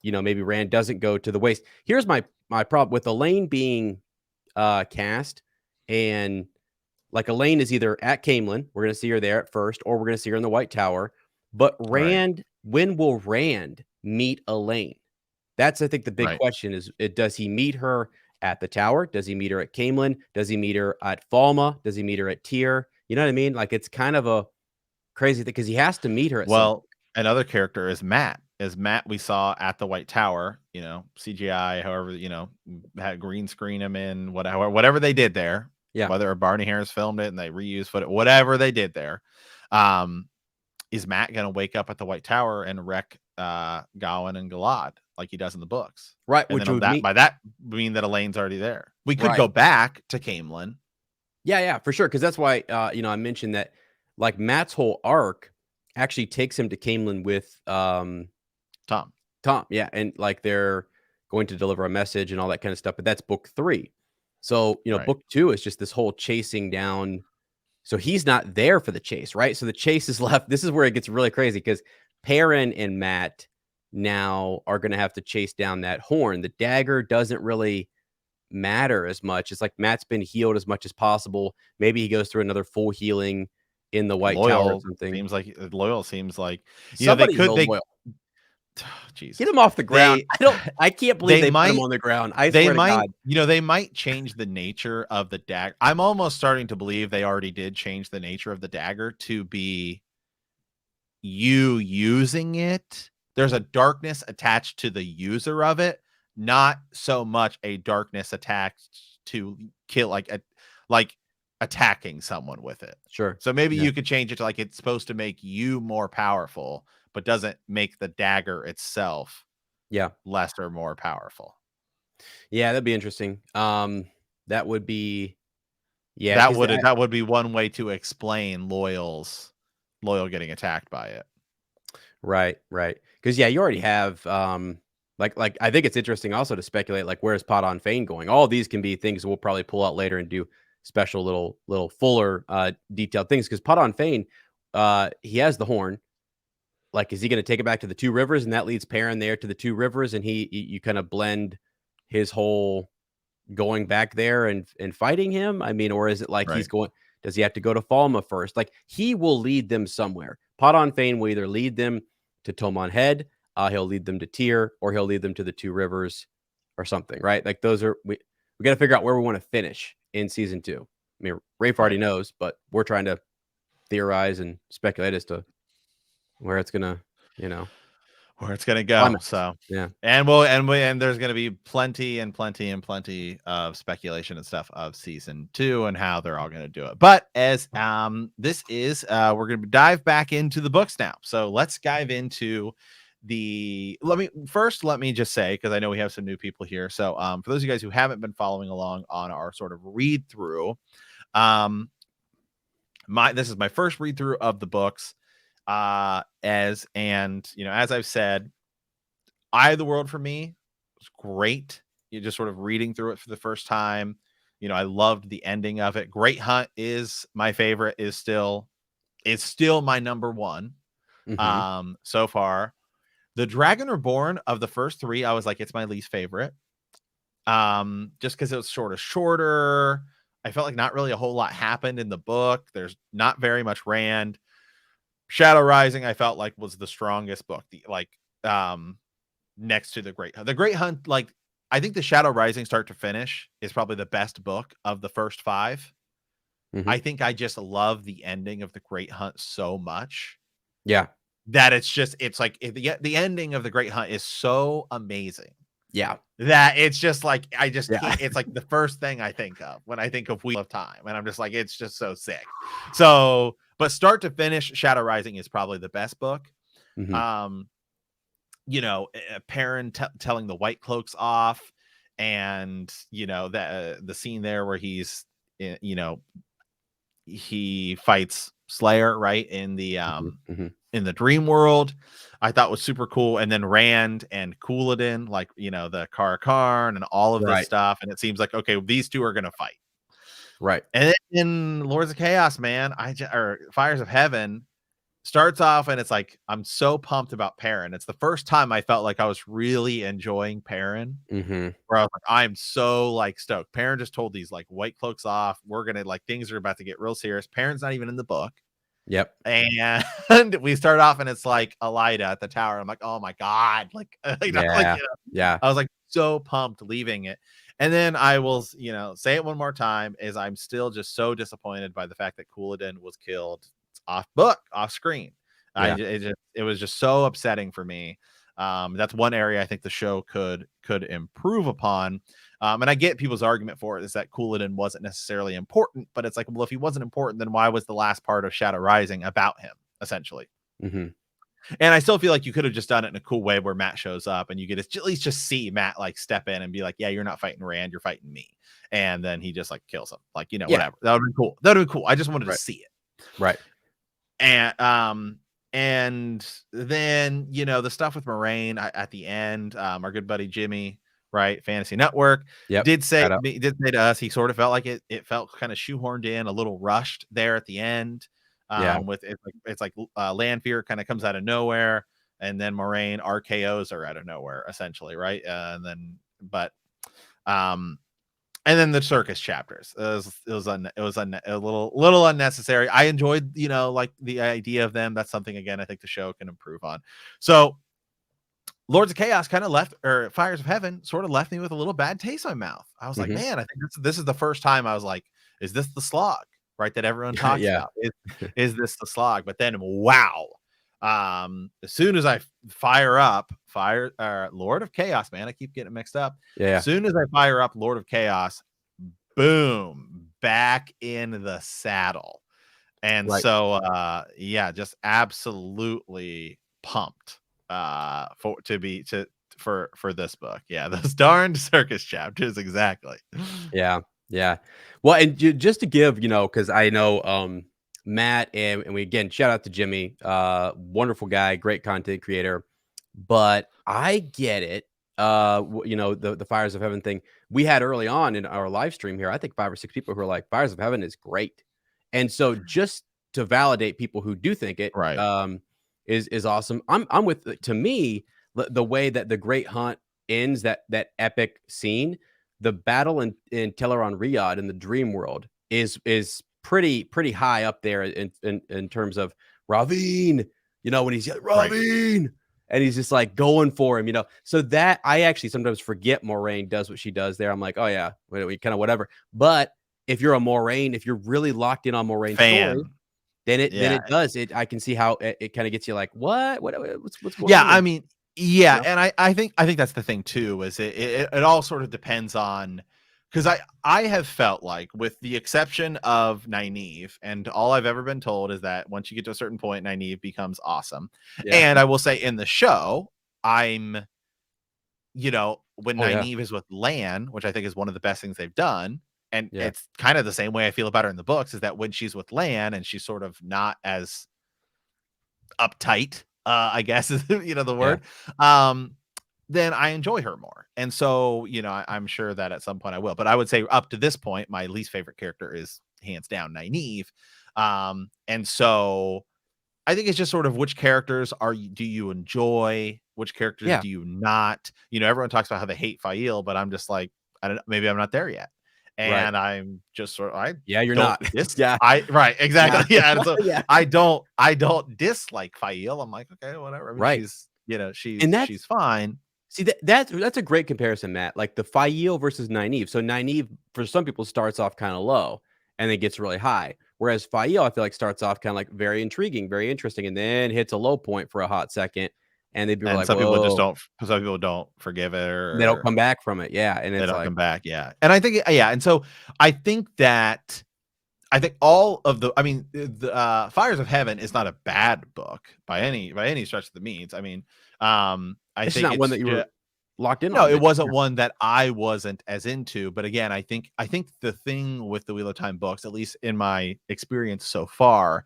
maybe Rand doesn't go to the waste. Here's my problem with Elaine being, cast, and like, Elaine is either at Caemlyn, we're gonna see her there at first, or we're gonna see her in the White Tower. But Right. when will Rand meet Elaine? That's, I think, the big Right. question is, does he meet her at the tower? Does he meet her at Caemlyn? Does he meet her at Falma? Does he meet her at Tyr? You know what I mean? Like, it's kind of a crazy thing because he has to meet her at some. Well, another character is Matt. Is Matt we saw at the White Tower, CGI, however, had green screen him in, whatever they did there, Yeah. whether Barney Harris filmed it and they reused footage, whatever they did there. Is Matt going to wake up at the White Tower and wreck Gawyn and Galad like he does in the books? Right, And which then would mean. by that mean that Elaine's already there. We could Right. go back to Caemlyn. Yeah, for sure. Because that's why, I mentioned that, like, Matt's whole arc actually takes him to Caemlyn with, Tom. Yeah, and, like, they're going to deliver a message and all that kinda stuff, but that's book 3. So, Right. book 2 is just this whole chasing down, so he's not there for the chase, right? So the chase is left. This is where it gets really crazy because Perrin and Matt now are gonna have to chase down that horn. The dagger doesn't really matter as much. It's like Matt's been healed as much as possible. Maybe he goes through another full healing in the White Tower or something. Loyal seems like they Somebody could heal they Loyal. Jesus. Get him off the ground. They I can't believe they they put him might on the ground. I they swear to might God. they might change the nature of the dagger. I'm almost starting to believe they already did change the nature of the dagger to be you using it. There's a darkness attached to the user of it, not so much a darkness attached to kill, like attacking someone with it. Sure. So maybe Yeah. you could change it to like it's supposed to make you more powerful, but doesn't make the dagger itself Yeah. less or more powerful. Yeah, that'd be interesting. That would be, yeah, because That would be one way to explain Loyal getting attacked by it. right, right. Because yeah, you already have, like I think it's interesting also to speculate, like, where's Pot on Fane going? All these can be things we'll probably pull out later and do special little fuller detailed things. Because Pot on Fane, he has the horn. Like, is he going to take it back to the Two Rivers, and that leads Perrin there to the Two Rivers, and you kind of blend his whole going back there and fighting him? I mean, or is it like Right. does he have to go to Falma first? Like, he will lead them somewhere. Pot on Fane will either lead them to Tomon Head, he'll lead them to Tyr, or he'll lead them to the Two Rivers or something, right? Like, we got to figure out where we want to finish in season 2. I mean, Rafe already knows, but we're trying to theorize and speculate as to where it's gonna, where it's gonna go. climax. So Yeah. and there's gonna be plenty of speculation and stuff of season 2 and how they're all gonna do it. But as this is we're gonna dive back into the books now. So let's dive into let me just say, because I know we have some new people here. So for those of you guys who haven't been following along on our sort of read through, this is my first read through of the books. As I've said, Eye of the World for me was great. You're just sort of reading through it for the first time. I loved the ending of it. Great Hunt is my favorite, is still my number one so far. The Dragon Reborn of the first 3, I was like, it's my least favorite. Just because it was sort of shorter. I felt like not really a whole lot happened in the book. There's not very much Rand. Shadow Rising, I felt like was the strongest book. Next to the Great Hunt. The Great Hunt, like, I think the Shadow Rising start to finish is probably the best book of the first 5. I think I just love the ending of the Great Hunt so much. Yeah. That it's like the ending of the Great Hunt is so amazing. Yeah. That it's just like I just Yeah. can't. It's like the first thing I think of when I think of Wheel of Time, and I'm just like, it's just so sick. So, but start to finish, Shadow Rising is probably the best book. You know, Perrin telling the White Cloaks off, and you know that the scene there where he's, you know, he fights Slayer right in the in the dream world, I thought was super cool. And then Rand and Couladin, like, you know, the Karakarn and all of this stuff. And it seems like, okay, these two are going to fight. Right. And then in Lords of Chaos, man, or Fires of Heaven starts off and it's like, I'm so pumped about Perrin. It's the first time I felt like I was really enjoying Perrin. Where I was like, I'm so like stoked. Perrin just told these like White Cloaks off. We're going to like, things are about to get real serious. Perrin's not even in the book. Yep. And we start off and it's like Elida at the tower. I'm like, oh my God. Like, Yeah. I was like so pumped leaving it. And then I will, you know, say it one more time is I'm still just so disappointed by the fact that Couladin was killed off screen. Yeah. It was just so upsetting for me. That's one area I think the show could improve upon. And I get people's argument for it is that Couladin wasn't necessarily important, but it's like, well, if he wasn't important, then why was the last part of Shadow Rising about him, essentially? And I still feel like you could have just done it in a cool way where Matt shows up and you get to at least just see Matt like step in and be like, yeah, you're not fighting Rand, you're fighting me. And then he just like kills him. Like, you know, whatever. That would have been cool. That would have been cool. I just wanted to see it. Right. And then, you know, the stuff with Moraine at the end, our good buddy Jimmy, right, Fantasy Network, did say to us he sort of felt like it felt kind of shoehorned in, a little rushed there at the end. With it's like Lanfear kind of comes out of nowhere, and then Moraine RKOs are out of nowhere, essentially, right? And then the circus chapters, it was a little unnecessary. I enjoyed, you know, like the idea of them. That's something, again, I think the show can improve on. So Lords of Chaos kind of left, or Fires of Heaven sort of left me with a little bad taste in my mouth. I was like, man, I think this is the first time I was like, is this the slog, right, that everyone talks about? Is this the slog? But then, wow. As soon as I fire up Lord of Chaos, man, I keep getting mixed up. As soon as I fire up Lord of Chaos, boom, back in the saddle. And so just absolutely pumped for this book. Yeah, those darned circus chapters, exactly. Yeah. Well, and just to give, you know, because I know Matt and we, again, shout out to Jimmy, wonderful guy, great content creator. But I get it. You know, the Fires of Heaven thing we had early on in our live stream here. I think 5 or 6 people who are like, Fires of Heaven is great. And so just to validate people who do think it, is awesome. I'm with, to me, the way that the Great Hunt ends, that epic scene, the battle in Teleron Riyadh in the dream world is pretty high up there in terms of Ravine, you know, when he's Ravine and he's just like going for him, you know. So that I actually sometimes forget Moraine does what she does there. I'm like, oh yeah, we kind of whatever. But if you're a Moraine, if you're really locked in on Moraine's story, then it does it. I can see how it kind of gets you like, what's going on? I mean, yeah, you know? And I think that's the thing too, is it all sort of depends on, because I have felt like, with the exception of Nynaeve, and all I've ever been told is that once you get to a certain point, Nynaeve becomes awesome. And I will say in the show, I'm, you know, when Nynaeve is with Lan, which I think is one of the best things they've done, and it's kind of the same way I feel about her in the books, is that when she's with Lan and she's sort of not as uptight, I guess is, you know, the word, then I enjoy her more. And so, you know, I'm sure that at some point I will. But I would say up to this point, my least favorite character is hands down Nynaeve. And so I think it's just sort of which characters do you enjoy? Which characters do you not? You know, everyone talks about how they hate Faile, but I'm just like, I don't know, maybe I'm not there yet. And I'm just sort of, you're not. Exactly. And so I don't dislike Faile. I'm like, okay, whatever. I mean, she's, you know, she's fine. See, that's a great comparison, Matt. Like the Faile versus Nynaeve. So Nynaeve, for some people, starts off kind of low and then gets really high. Whereas Faile, I feel like starts off kind of like very intriguing, very interesting, and then hits a low point for a hot second. And then people are And like, some people just whoa. don't. Some people don't forgive it, They don't or come back from it. Yeah. And they it's don't like, come back. Yeah, and I think and so I think that. I think all of the, I mean, the Fires of Heaven is not a bad book by any stretch of the means. I mean, I it's just think not one it's that you just, were locked in no, on. it Did wasn't you? one that I wasn't as into. But again, I think the thing with the Wheel of Time books, at least in my experience so far,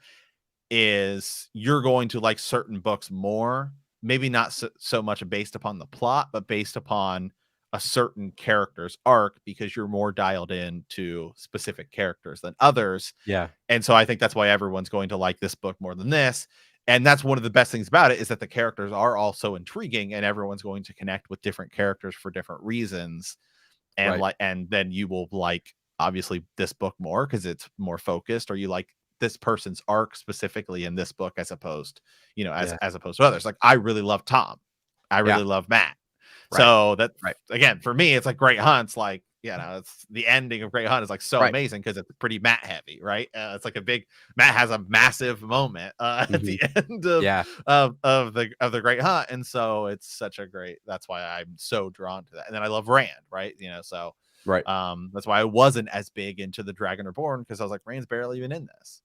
is you're going to like certain books more, maybe not so much based upon the plot, but based upon a certain character's arc, because you're more dialed in to specific characters than others. Yeah. And so I think that's why everyone's going to like this book more than this. And that's one of the best things about it, is that the characters are also intriguing, and everyone's going to connect with different characters for different reasons. And Right. and then you will like, obviously, this book more because it's more focused, or you like this person's arc specifically in this book as opposed, Yeah. as opposed to others. Like, I really love Tom. I Yeah. really love Matt. Right. So that, Right. again, for me, it's like Great Hunt's like, it's the ending of Great Hunt is like so Right. amazing because it's pretty Matt heavy, right? It's like a big Matt has a massive moment at Mhm. the end of Yeah. of the Great Hunt, and so it's such a great. That's why I'm so drawn to that. And then I love Rand, right? So Right. that's why I wasn't as big into the Dragon Reborn, because I was like, Rand's barely even in this.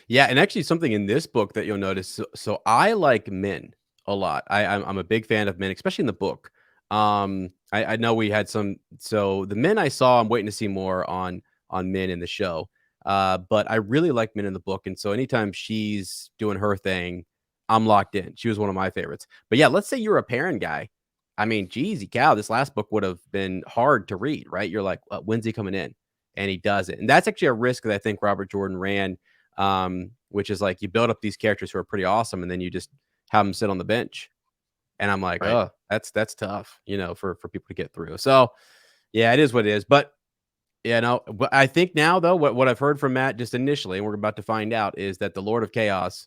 Yeah, and actually something in this book that you'll notice. So I like Min a lot. I'm a big fan of Min, especially in the book. I know we had some. So the Min I saw, I'm waiting to see more on Min in the show. But I really like Min in the book, and so anytime she's doing her thing, I'm locked in. She was one of my favorites. But yeah, let's say you're a parent guy. I mean, geez, cow, this last book would have been hard to read, right? You're like, when's he coming in? And he does it, and that's actually a risk that I think Robert Jordan ran, which is like you build up these characters who are pretty awesome, and then you just have them sit on the bench. And I'm like, Right. oh, that's tough, for people to get through. So yeah, it is what it is. But but I think now though, what I've heard from Matt just initially, and we're about to find out, is that the Lord of Chaos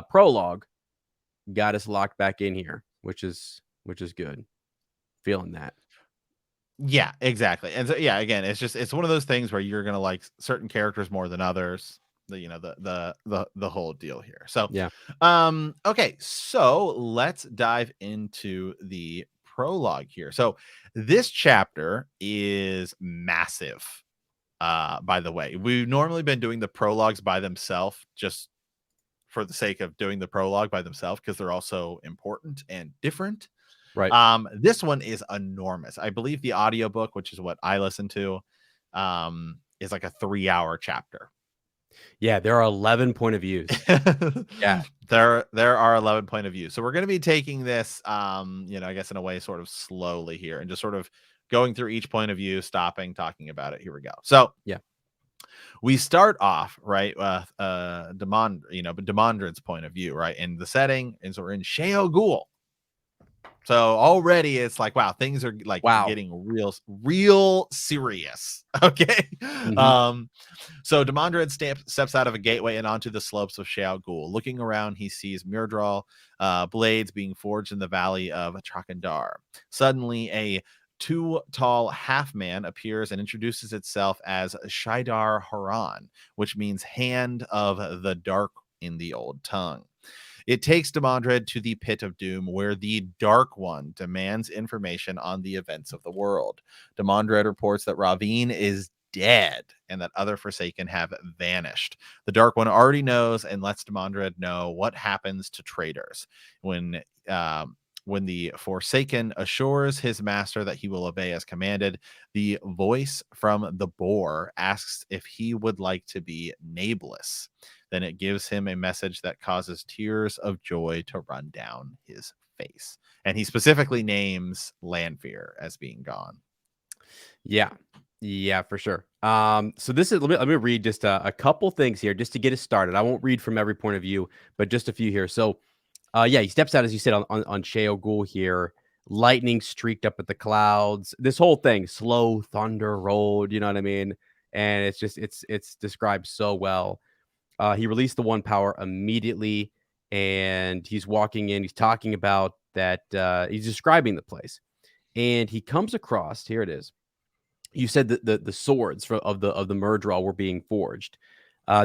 prologue got us locked back in here, which is good. Feeling that. Yeah, exactly. And so, yeah, again, it's one of those things where you're gonna like certain characters more than others. The whole deal here. So, Yeah. okay, so let's dive into the prologue here. So this chapter is massive. By the way, we've normally been doing the prologues by themselves, just for the sake of doing the prologue by themselves, because they're also important and different. Right. This one is enormous. I believe the audiobook, which is what I listen to, is like a 3-hour chapter. Yeah, there are 11 point of views. Yeah. There are 11 point of views. So we're going to be taking this, I guess in a way sort of slowly here, and just sort of going through each point of view, stopping, talking about it. Here we go. So Yeah. we start off right with Demondred's point of view, right? In the setting, and so we're in Sheo Ghul. So already it's like, wow, things are like Wow. getting real serious. Okay. Mhm. So Demondred steps out of a gateway and onto the slopes of Shao Ghul. Looking around, he sees Myrddraal blades being forged in the valley of Trakandar. Suddenly, a too-tall half-man appears and introduces itself as Shaidar Haran, which means hand of the dark in the old tongue. It takes Demondred to the pit of doom, where the Dark One demands information on the events of the world. Demondred reports that Ravine is dead and that other Forsaken have vanished. The Dark One already knows and lets Demondred know what happens to traitors. When the Forsaken assures his master that he will obey as commanded, the voice from the boar asks if he would like to be nameless. Then it gives him a message that causes tears of joy to run down his face. And he specifically names Lanfear as being gone. Yeah. Yeah, for sure. So this is let me read just a couple things here just to get us started. I won't read from every point of view, but just a few here. So yeah, he steps out, as you said, on Sheo Ghul here. Lightning streaked up at the clouds. This whole thing, slow thunder rolled, you know what I mean? And it's described so well. He released the one power immediately, and he's walking in. He's talking about that. He's describing the place. and he comes across, here it is. You said that the swords of the Murdral were being forged.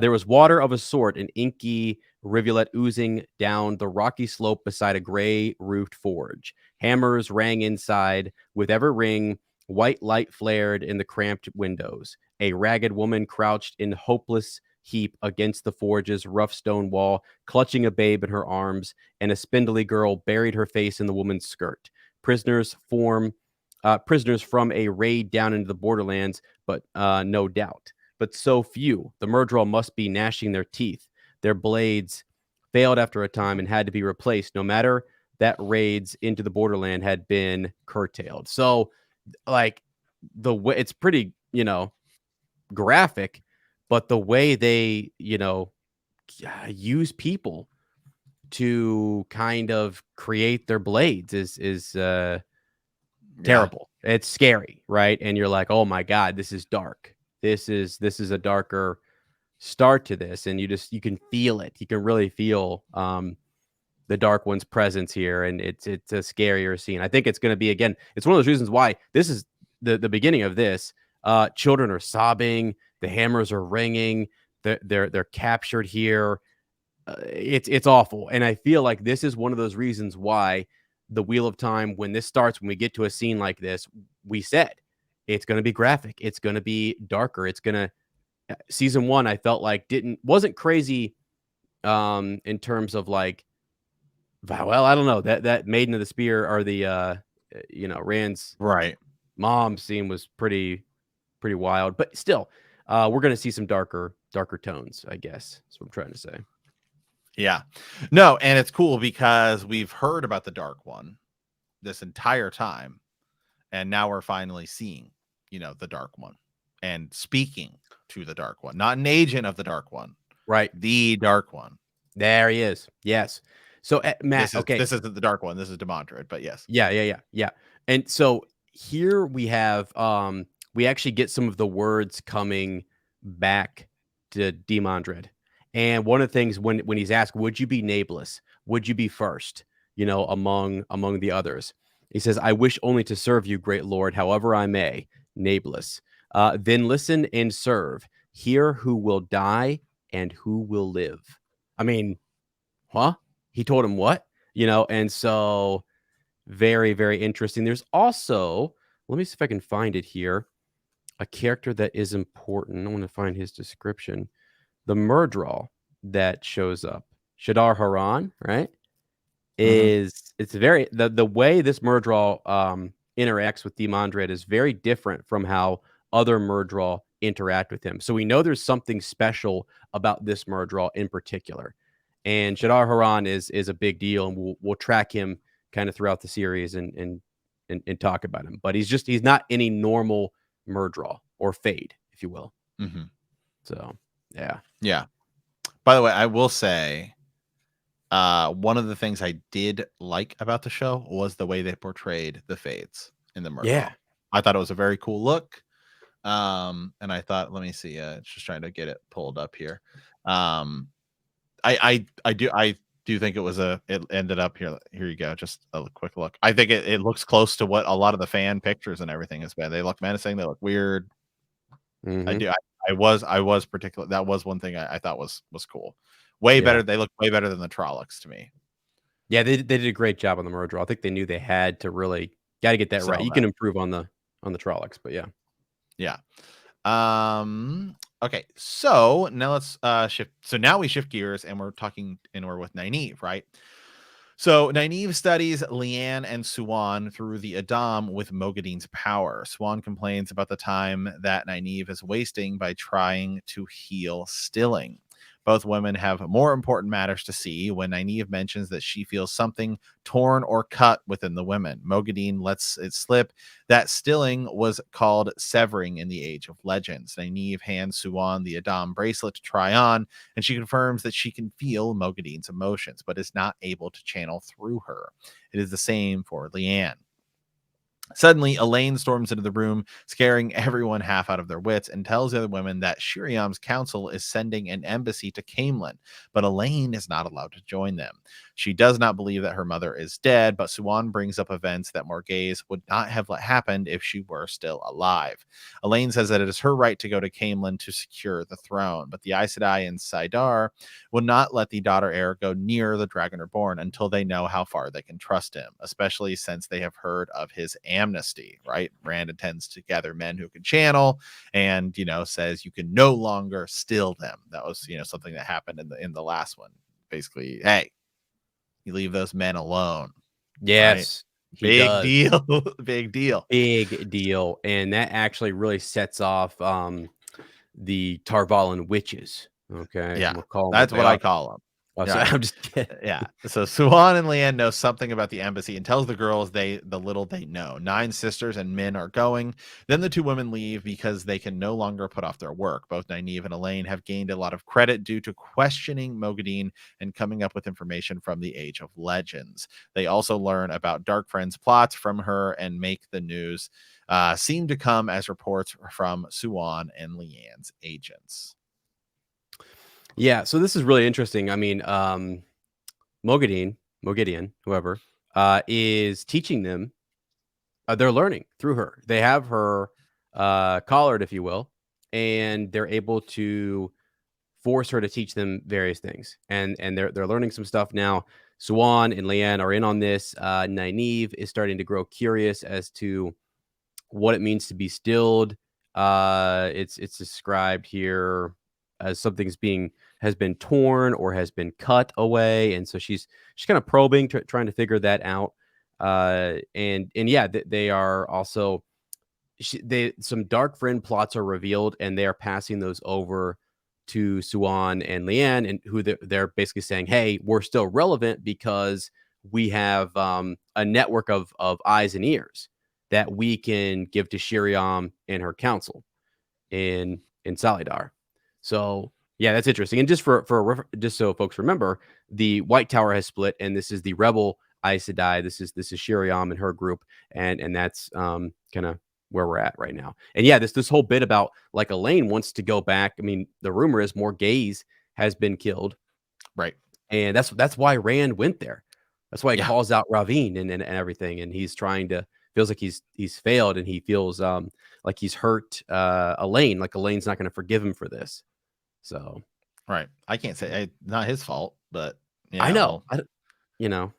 There was water of a sort, an inky rivulet oozing down the rocky slope beside a gray roofed forge. Hammers rang inside with every ring. White light flared in the cramped windows. A ragged woman crouched in hopeless heap against the forge's rough stone wall, clutching a babe in her arms, and a spindly girl buried her face in the woman's skirt. Prisoners prisoners from a raid down into the borderlands, but no doubt. But so few. The Murdral must be gnashing their teeth. Their blades failed after a time and had to be replaced, no matter that raids into the borderland had been curtailed. So, like, the way it's pretty, graphic, but the way they, use people to kind of create their blades is terrible. It's scary, right? And you're like, oh my God, this is dark. This is a darker start to this, and you can feel it. You can really feel the Dark One's presence here, and it's a scarier scene. I think it's going to be, again, it's one of those reasons why this is the beginning of this. Children are sobbing, the hammers are ringing, they're captured here. It's awful, and I feel like this is one of those reasons why the Wheel of Time, when this starts, when we get to a scene like this, we said it's going to be graphic, it's going to be darker, it's going to season 1, I felt like wasn't crazy in terms of like, well, I don't know, that Maiden of the Spear, or the Rand's Right. mom scene was pretty wild, but still, we're going to see some darker tones, I guess. That's what I'm trying to say. Yeah. No, and it's cool because we've heard about the Dark One this entire time, and now we're finally seeing, the Dark One and speaking to the Dark One, not an agent of the Dark One, right? The Dark One. There he is. Yes. So Matt, This isn't the Dark One. This is Demondred, but yes. Yeah. And so here we have, we actually get some of the words coming back to Demondred. And one of the things when he's asked, would you be nameless? Would you be first, among the others? He says, I wish only to serve you, great Lord, however I may, nameless. Then listen and serve. Hear who will die and who will live. I mean, huh? He told him what? And so very, very interesting. There's also, let me see if I can find it here, a character that is important. I want to find his description. The Murdral that shows up, Shadar Haran, right? It's very, the way this Murdral interacts with Demondred is very different from how other Murdral interact with him. So we know there's something special about this Murdral in particular. And Shadar Haran is a big deal, and we'll track him kind of throughout the series and talk about him. But he's not any normal Murdral or Fade, if you will. So yeah. By the way, I will say, one of the things I did like about the show was the way they portrayed the Fades in the Murdral. Yeah. I thought it was a very cool look. And I thought, let me see, just trying to get it pulled up here. I do think it ended up here. Here you go. Just a quick look. I think it looks close to what a lot of the fan pictures and everything has been. They look menacing. They look weird. I was particular. That was one thing I thought was cool. Way better. They look way better than the Trollocs to me. Yeah, they did a great job on the Murdral. I think they knew they had to really got to get that right. You can improve on the Trollocs, but yeah. Yeah. Okay, so now let's shift. So now we shift gears and we're with Nynaeve, right? So Nynaeve studies Leanne and Siuan through the Adam with Moghedin's power. Siuan complains about the time that Nynaeve is wasting by trying to heal Stilling. Both women have more important matters to see when Nynaeve mentions that she feels something torn or cut within the women. Moghedin lets it slip that Stilling was called severing in the Age of Legends. Nynaeve hands Siuan the Adam bracelet to try on, and she confirms that she can feel Moghedin's emotions, but is not able to channel through her. It is the same for Leanne. Suddenly, Elaine storms into the room, scaring everyone half out of their wits, and tells the other women that Shiriam's council is sending an embassy to Camelin, but Elaine is not allowed to join them. She does not believe that her mother is dead, but Siuan brings up events that Morgase would not have let happen if she were still alive. Elaine says that it is her right to go to Camelin to secure the throne, but the Aes Sedai and Saidar will not let the daughter heir go near the Dragon Reborn until they know how far they can trust him, especially since they have heard of his amnesty, right? Rand intends to gather men who can channel and, says you can no longer still them. That was, something that happened in the last one. Basically, hey, you leave those men alone, right? Yes, he Big does. deal. Big deal. Big deal. And that actually really sets off the Tarvalin witches. Okay. Yeah, We'll call them what that's they what I are. call them. Oh, so Right. I'm just kidding. Yeah. So Suan and Leanne know something about the embassy and tells the girls the little they know. 9 sisters and Min are going. Then the 2 women leave because they can no longer put off their work. Both Nynaeve and Elaine have gained a lot of credit due to questioning Moghedien and coming up with information from the Age of Legends. They also learn about Dark Friend's plots from her and make the news seem to come as reports from Suan and Leanne's agents. Yeah. So this is really interesting. I mean, Moghedien, whoever, is teaching them. They're learning through her. They have her collared, if you will, and they're able to force her to teach them various things. And they're learning some stuff now. Swan and Leanne are in on this. Nynaeve is starting to grow curious as to what it means to be stilled. It's described here as something's being has been torn or has been cut away, and so she's kind of probing, trying to figure that out. And yeah, they are also some dark friend plots are revealed, and they are passing those over to Suan and Leanne, and who they're basically saying, "Hey, we're still relevant because we have a network of eyes and ears that we can give to Shiriam and her council in Salidar." So yeah, that's interesting. And just just so folks remember, the White Tower has split, and this is the Rebel Aes Sedai. This is Shiriam and her group, and that's kind of where we're at right now. And yeah, this whole bit about like Elaine wants to go back. I mean, the rumor is Morgase has been killed, Right. and that's why Rand went there. That's why he Yeah. calls out Ravine and everything, and he's trying to feels like he's failed, and he feels like he's hurt Elaine, like Elaine's not going to forgive him for this. So Right. I can't say not his fault, but I know, well, you know,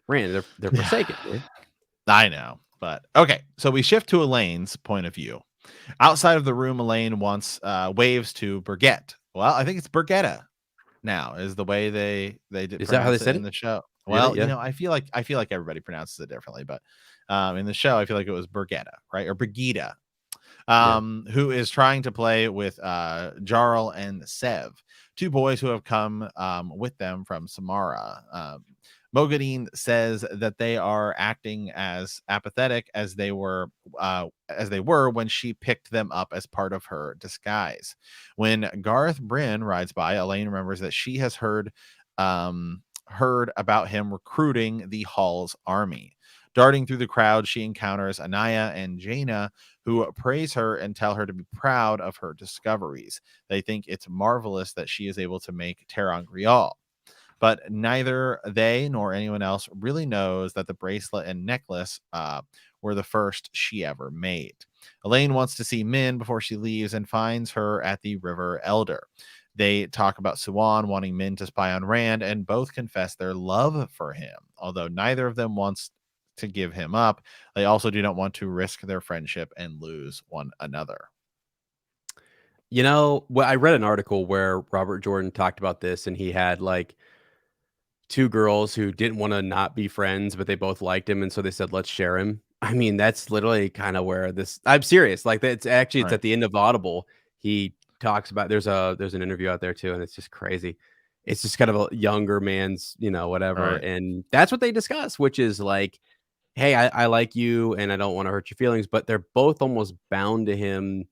Rand, they're forsaken, man. I know. But okay, so we shift to Elaine's point of view. Outside of the room, Elaine wants waves to Birgette. Well, I think it's Birgetta now is the way they did Is that how they pronounce it said in it? the show. Did it? Well, Yeah, I feel like everybody pronounces it differently, but in the show, I feel like it was Birgetta, right? Or Brigida, yeah. who is trying to play with Jarl and Sev, 2 boys who have come with them from Samara. Moghedien says that they are acting as apathetic as they were when she picked them up as part of her disguise. When Garth Bryn rides by, Elaine remembers that she has heard about him recruiting the Hall's army. Darting through the crowd, she encounters Anaya and Jaina, who praise her and tell her to be proud of her discoveries. They think it's marvelous that she is able to make Terran Grial. But neither they nor anyone else really knows that the bracelet and necklace were the first she ever made. Elaine wants to see Min before she leaves and finds her at the River Elder. They talk about Suan wanting Min to spy on Rand, and both confess their love for him. Although neither of them wants to give him up, they also do not want to risk their friendship and lose one another. Well, I read an article where Robert Jordan talked about this, and he had like 2 girls who didn't wanna not be friends, but they both liked him, and so they said, "Let's share him." I mean, that's literally kinda where this I'm serious, like, it's Right. at the end of Audible. He talks about there's an interview out there too, and it's just crazy. It's just kind of a younger man's, whatever, Right. and that's what they discuss, which is like, "Hey, I like you, and I don't wanna hurt your feelings," but they're both almost bound to him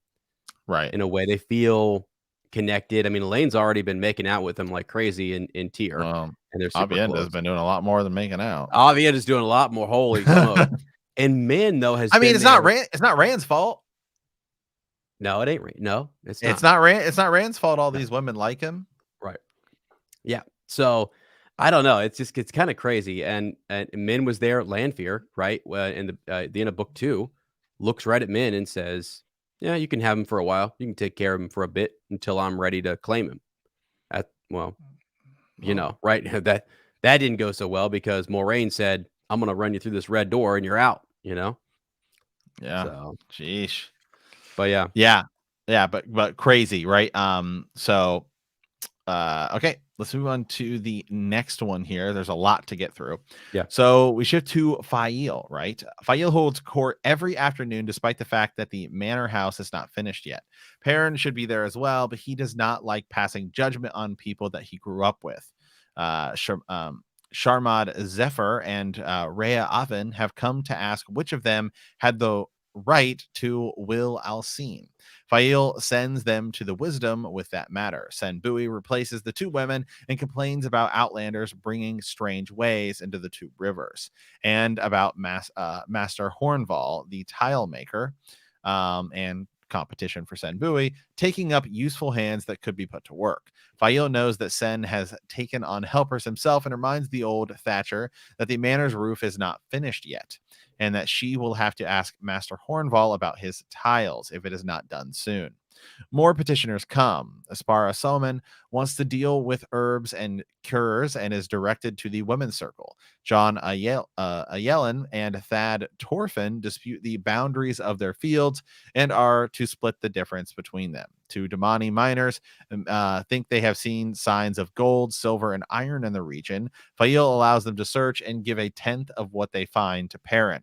Right. in a way. They feel connected. I mean, Elaine's already been making out with him like crazy in Tyr, Well, and they're super Avienda has close. been doing a lot more than making out. Avian is doing a lot more. Holy smoke. And Min though has I mean, been it's there. not Rand. It's not Rand's fault. No, it ain't. No, it's It's not. not Rand. It's not Rand's fault. All No. these women like him. Right. Yeah. So I don't know. It's kind of crazy. And Min was there at Lanfear, right? In the end of book 2, looks right at Min and says, "Yeah, you can have him for a while. You can take care of him for a bit until I'm ready to claim him." Well, Oh, right? That didn't go so well because Moraine said, "I'm gonna run you through this red door and you're out." yeah. So, Sheesh. but yeah, Yeah. Yeah, but crazy, right? So okay, let's move on to the next one here. There's a lot to get through. yeah. So we shift to Faile, right? Faile holds court every afternoon, despite the fact that the manor house is not finished yet. Perrin should be there as well, but he does not like passing judgment on people that he grew up with. Sharmad Zephyr and Rhea Oven have come to ask which of them had the right to Will Alcine. Faile sends them to the wisdom with that matter. Sen Bui replaces the two women and complains about outlanders bringing strange ways into the two rivers, and about Master Hornval, the tile maker, and competition for Sen Bui, taking up useful hands that could be put to work. Faile knows that Sen has taken on helpers himself and reminds the old Thatcher that the manor's roof is not finished yet, and that she will have to ask Master Hornval about his tiles if it is not done soon. More petitioners come. Aspara Soman wants to deal with herbs and cures and is directed to the women's circle. John Ayelen and Thad Torfin dispute the boundaries of their fields and are to split the difference between them. Two Damani miners think they have seen signs of gold, silver, and iron in the region. Faile allows them to search and give a tenth of what they find to Perrin.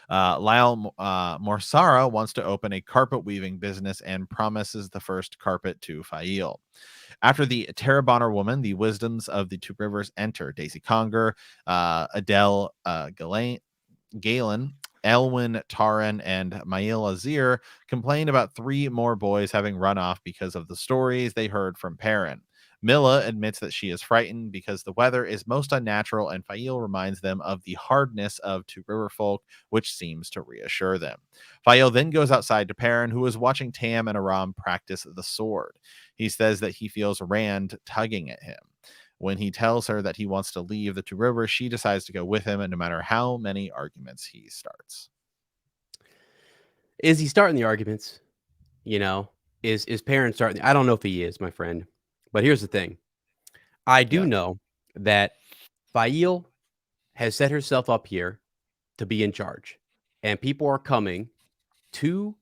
Lyle Morsara wants to open a carpet weaving business and promises the first carpet to Faile. After the Terrabonner woman, the wisdoms of the two rivers enter. Daisy Conger, Adele Galen, Elwyn Taran, and Mael Azir complain about 3 more boys having run off because of the stories they heard from Perrin. Milla admits that she is frightened because the weather is most unnatural, and Faile reminds them of the hardness of two river folk, which seems to reassure them. Faile then goes outside to Perrin, who is watching Tam and Aram practice the sword. He says that he feels Rand tugging at him. When he tells her that he wants to leave the two rivers, she decides to go with him, and no matter how many arguments he starts. Is he starting the arguments? Is Perrin starting? I don't know if he is, my friend. But here's the thing. I do Yeah. know that Faile has set herself up here to be in charge, and people are coming to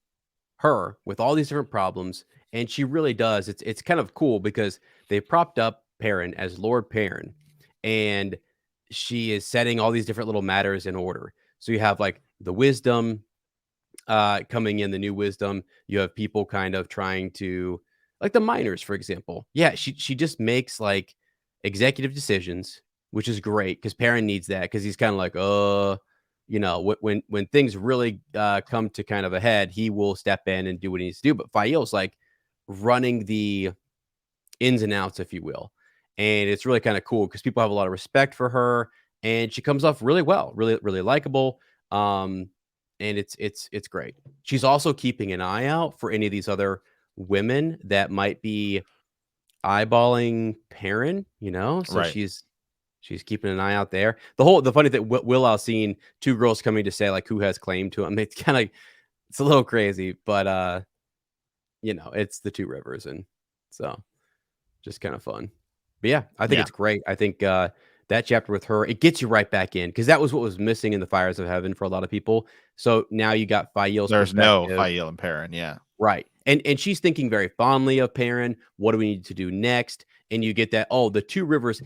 her with all these different problems, and she really does. It's kind of cool because they propped up Perrin as Lord Perrin, and she is setting all these different little matters in order. So you have like the wisdom coming in, the new wisdom. You have people kind of trying to, like the miners, for example. Yeah, she just makes like executive decisions, which is great because Perrin needs that because he's kind of like, when things really come to kind of a head, he will step in and do what he needs to do. But Faile's like running the ins and outs, if you will. And it's really kind of cool because people have a lot of respect for her, and she comes off really well, really, really likable. And it's great. She's also keeping an eye out for any of these other women that might be eyeballing Perrin, So Right. she's keeping an eye out there. The funny thing, Will Alcine, 2 girls coming to say like who has claim to him. It's a little crazy, but it's the two rivers, and so just kind of fun. But yeah, I think Yeah. it's great. I think that chapter with her, it gets you right back in because that was what was missing in the Fires of Heaven for a lot of people. So now you got Faile's There's no perspective, Faile and Perrin. Yeah. right? And she's thinking very fondly of Perrin. What do we need to do next? And you get that. Oh, the two rivers.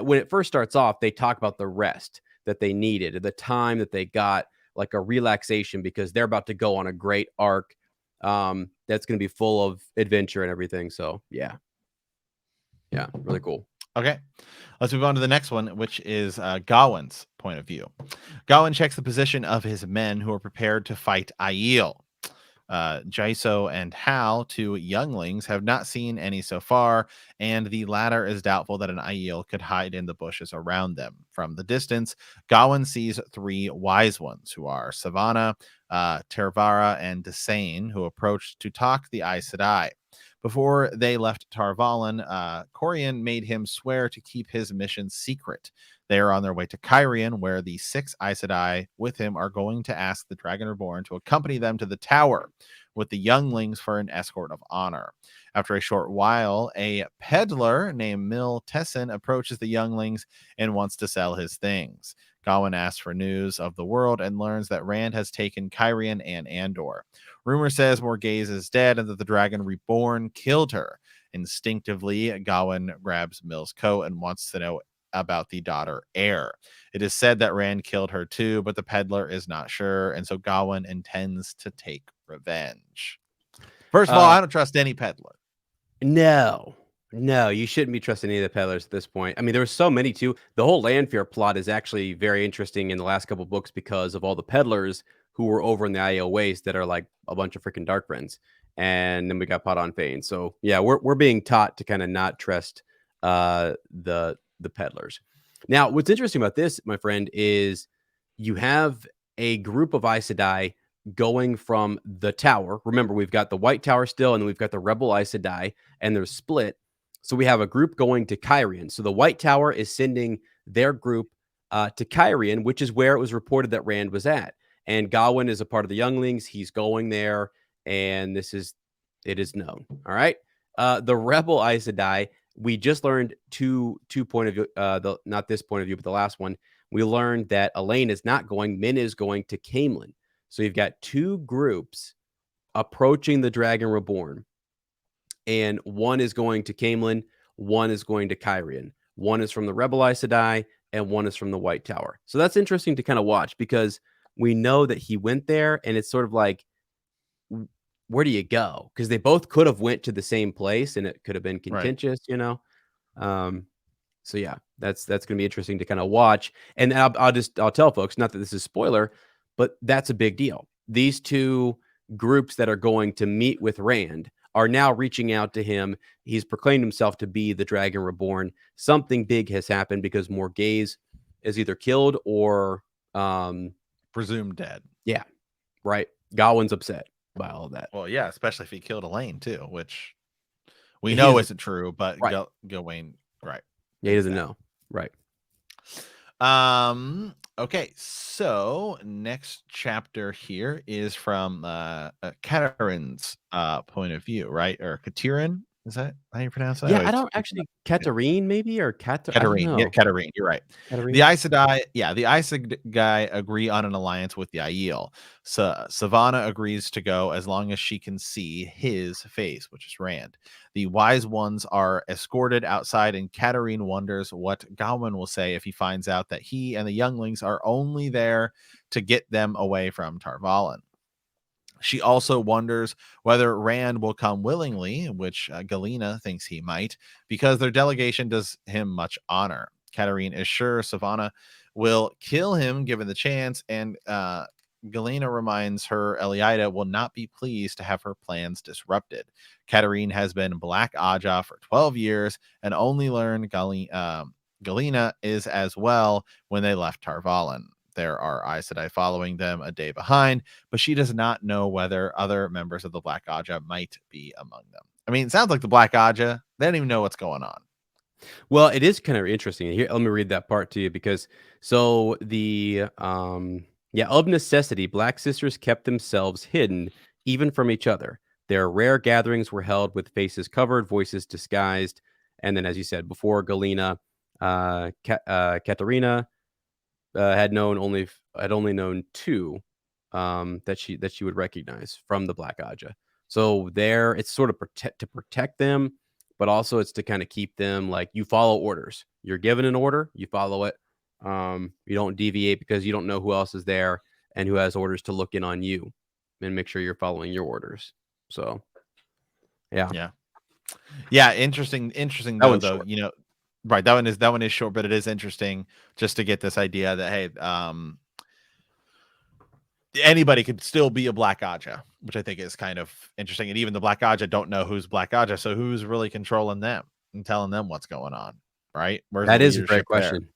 When it first starts off, they talk about the rest that they needed, the time that they got, like a relaxation because they're about to go on a great arc. That's going to be full of adventure and everything. So yeah, really cool. Okay, let's move on to the next one, which is Gawyn's point of view. Gawyn checks the position of his men who are prepared to fight Aiel. Jaiso and Hal, two younglings, have not seen any so far, and the latter is doubtful that an Aiel could hide in the bushes around them. From the distance, Gawyn sees three wise ones, who are Sevanna, Tervara, and Desane, who approached to talk the Aes Sedai. Before they left Tarvalon, Corian made him swear to keep his mission secret. They are on their way to Cairhien, where the 6 Aes Sedai with him are going to ask the Dragon Reborn to accompany them to the tower with the younglings for an escort of honor. After a short while, a peddler named Mil Tessin approaches the younglings and wants to sell his things. Gawyn asks for news of the world and learns that Rand has taken Cairhien and Andor. Rumor says Morgase is dead and that the Dragon Reborn killed her. Instinctively, Gawyn grabs Mil's coat and wants to know about the daughter heir. It is said that Rand killed her too, but the peddler is not sure, and so Gawyn intends to take revenge. First of all, I don't trust any peddler. No, you shouldn't be trusting any of the peddlers at this point. I mean, there were so many too. The whole Lanfear plot is actually very interesting in the last couple books because of all the peddlers who were over in the Aiel Waste that are like a bunch of freaking dark friends. And then we got Pot on Fane. So yeah, we're being taught to kind of not trust the peddlers. Now, what's interesting about this, my friend, is you have a group of Aes Sedai going from the tower. Remember, we've got the White Tower still, and then we've got the Rebel Aes Sedai, and they're split. So we have a group going to Cairhien. So the White Tower is sending their group to Cairhien, which is where it was reported that Rand was at. And Gawyn is a part of the younglings. He's going there, and it is known. All right. The Rebel Aes Sedai, we just learned two point of view, not this point of view, but the last one. We learned that Elaine is not going. Min is going to Caemlyn. So you've got two groups approaching the Dragon Reborn, and one is going to Caemlyn, one is going to Cairhien. One is from the Rebel Aes Sedai, and one is from the White Tower. So that's interesting to kind of watch because we know that he went there, and it's sort of like, where do you go? Because they both could have went to the same place, and it could have been contentious, you know. So yeah, that's going to be interesting to kind of watch. And I'll tell folks, not that this is spoiler, but that's a big deal. These two groups that are going to meet with Rand are now reaching out to him. He's proclaimed himself to be the Dragon Reborn. Something big has happened because Morgase is either killed or presumed dead. Yeah, right. Gawyn's upset by all of that. Well, yeah, especially if he killed Elaine too, which we know isn't true, but right. Gawyn, right. Yeah, he doesn't know. Right. Okay, so next chapter here is from Katerine's point of view, right? Or Katerine, is that how you pronounce that? Yeah, I don't actually. Katerine, maybe, or Katerine. Yeah, Katerine. You're right. Katerine? The Aes Sedai, the Aes Sedai agree on an alliance with the Aiel. So Sevanna agrees to go as long as she can see his face, which is Rand. The wise ones are escorted outside, and Katerine wonders what Gawyn will say if he finds out that he and the younglings are only there to get them away from Tarvalon. She also wonders whether Rand will come willingly, which Galena thinks he might, because their delegation does him much honor. Katerine is sure Sevanna will kill him given the chance, and Galena reminds her Eliada will not be pleased to have her plans disrupted. Katerine has been Black Aja for 12 years and only learned Galena is as well when they left Tarvalon. There are Aes Sedai following them a day behind, but she does not know whether other members of the Black Aja might be among them. I mean, it sounds like the Black Aja, they don't even know what's going on. Well, it is kind of interesting. Here, let me read that part to you because so the of necessity, Black sisters kept themselves hidden even from each other. Their rare gatherings were held with faces covered, voices disguised, and then, as you said before, Galena, Katerina had only known two that she would recognize from the Black Aja. So there, it's sort of to protect them, but also it's to kind of keep them like you follow orders. You're given an order, you follow it. You don't deviate because you don't know who else is there and who has orders to look in on you and make sure you're following your orders. So, yeah. Interesting though. Short. You know, right? That one is short, but it is interesting just to get this idea that hey, anybody could still be a Black Aja, which I think is kind of interesting. And even the Black Aja don't know who's Black Aja, so who's really controlling them and telling them what's going on, right? Where's the That is a great leadership there? question.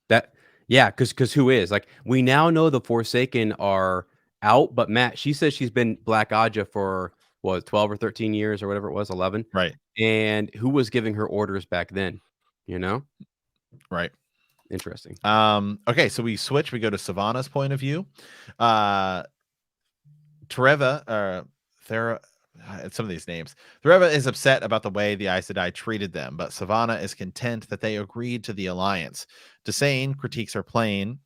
That yeah, because who is? Like, we now know the Forsaken are out, but Matt, she says she's been Black Aja for, what, 12 or 13 years or whatever it was, 11? Right, And who was giving her orders back then, you know? right. Interesting. Okay, so we switch. We go to Sevanna's point of view. Tereva, some of these names. Tereva is upset about the way the Aes Sedai treated them, but Sevanna is content that they agreed to the alliance. Dessain critiques her plan,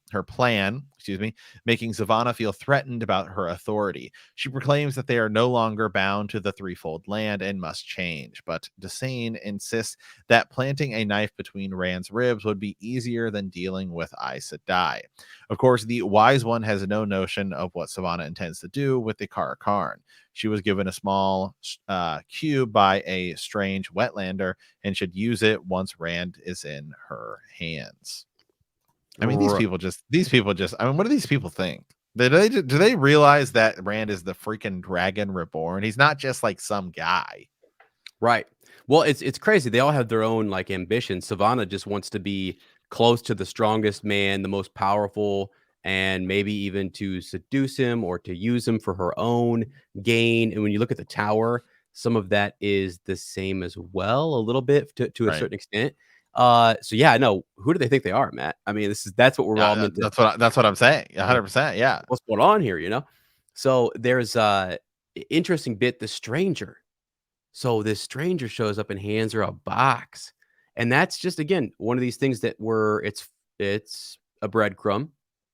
making Sevanna feel threatened about her authority. She proclaims that they are no longer bound to the threefold land and must change, but Dessain insists that planting a knife between Rand's ribs would be easier than dealing with Aes Sedai. Of course, the wise one has no notion of what Sevanna intends to do with the Kara Karn. She was given a small cube by a strange wetlander and should use it once Rand is in her hands. I mean, these people just, I mean, what do these people think? Do they realize that Rand is the freaking Dragon Reborn? He's not just like some guy. Right. Well, it's crazy. They all have their own, like, ambitions. Savannah just wants to be close to the strongest man, the most powerful, and maybe even to seduce him or to use him for her own gain. And when you look at the tower, some of that is the same as well, a little bit to a Right. certain extent. So yeah, no, who do they think they are, Matt? I mean, that's what we're all meant to. That's what I'm saying. 100%. Yeah. What's going on here, you know? So there's interesting bit, the stranger. So this stranger shows up and hands her a box. And that's just, again, one of these things that it's a breadcrumb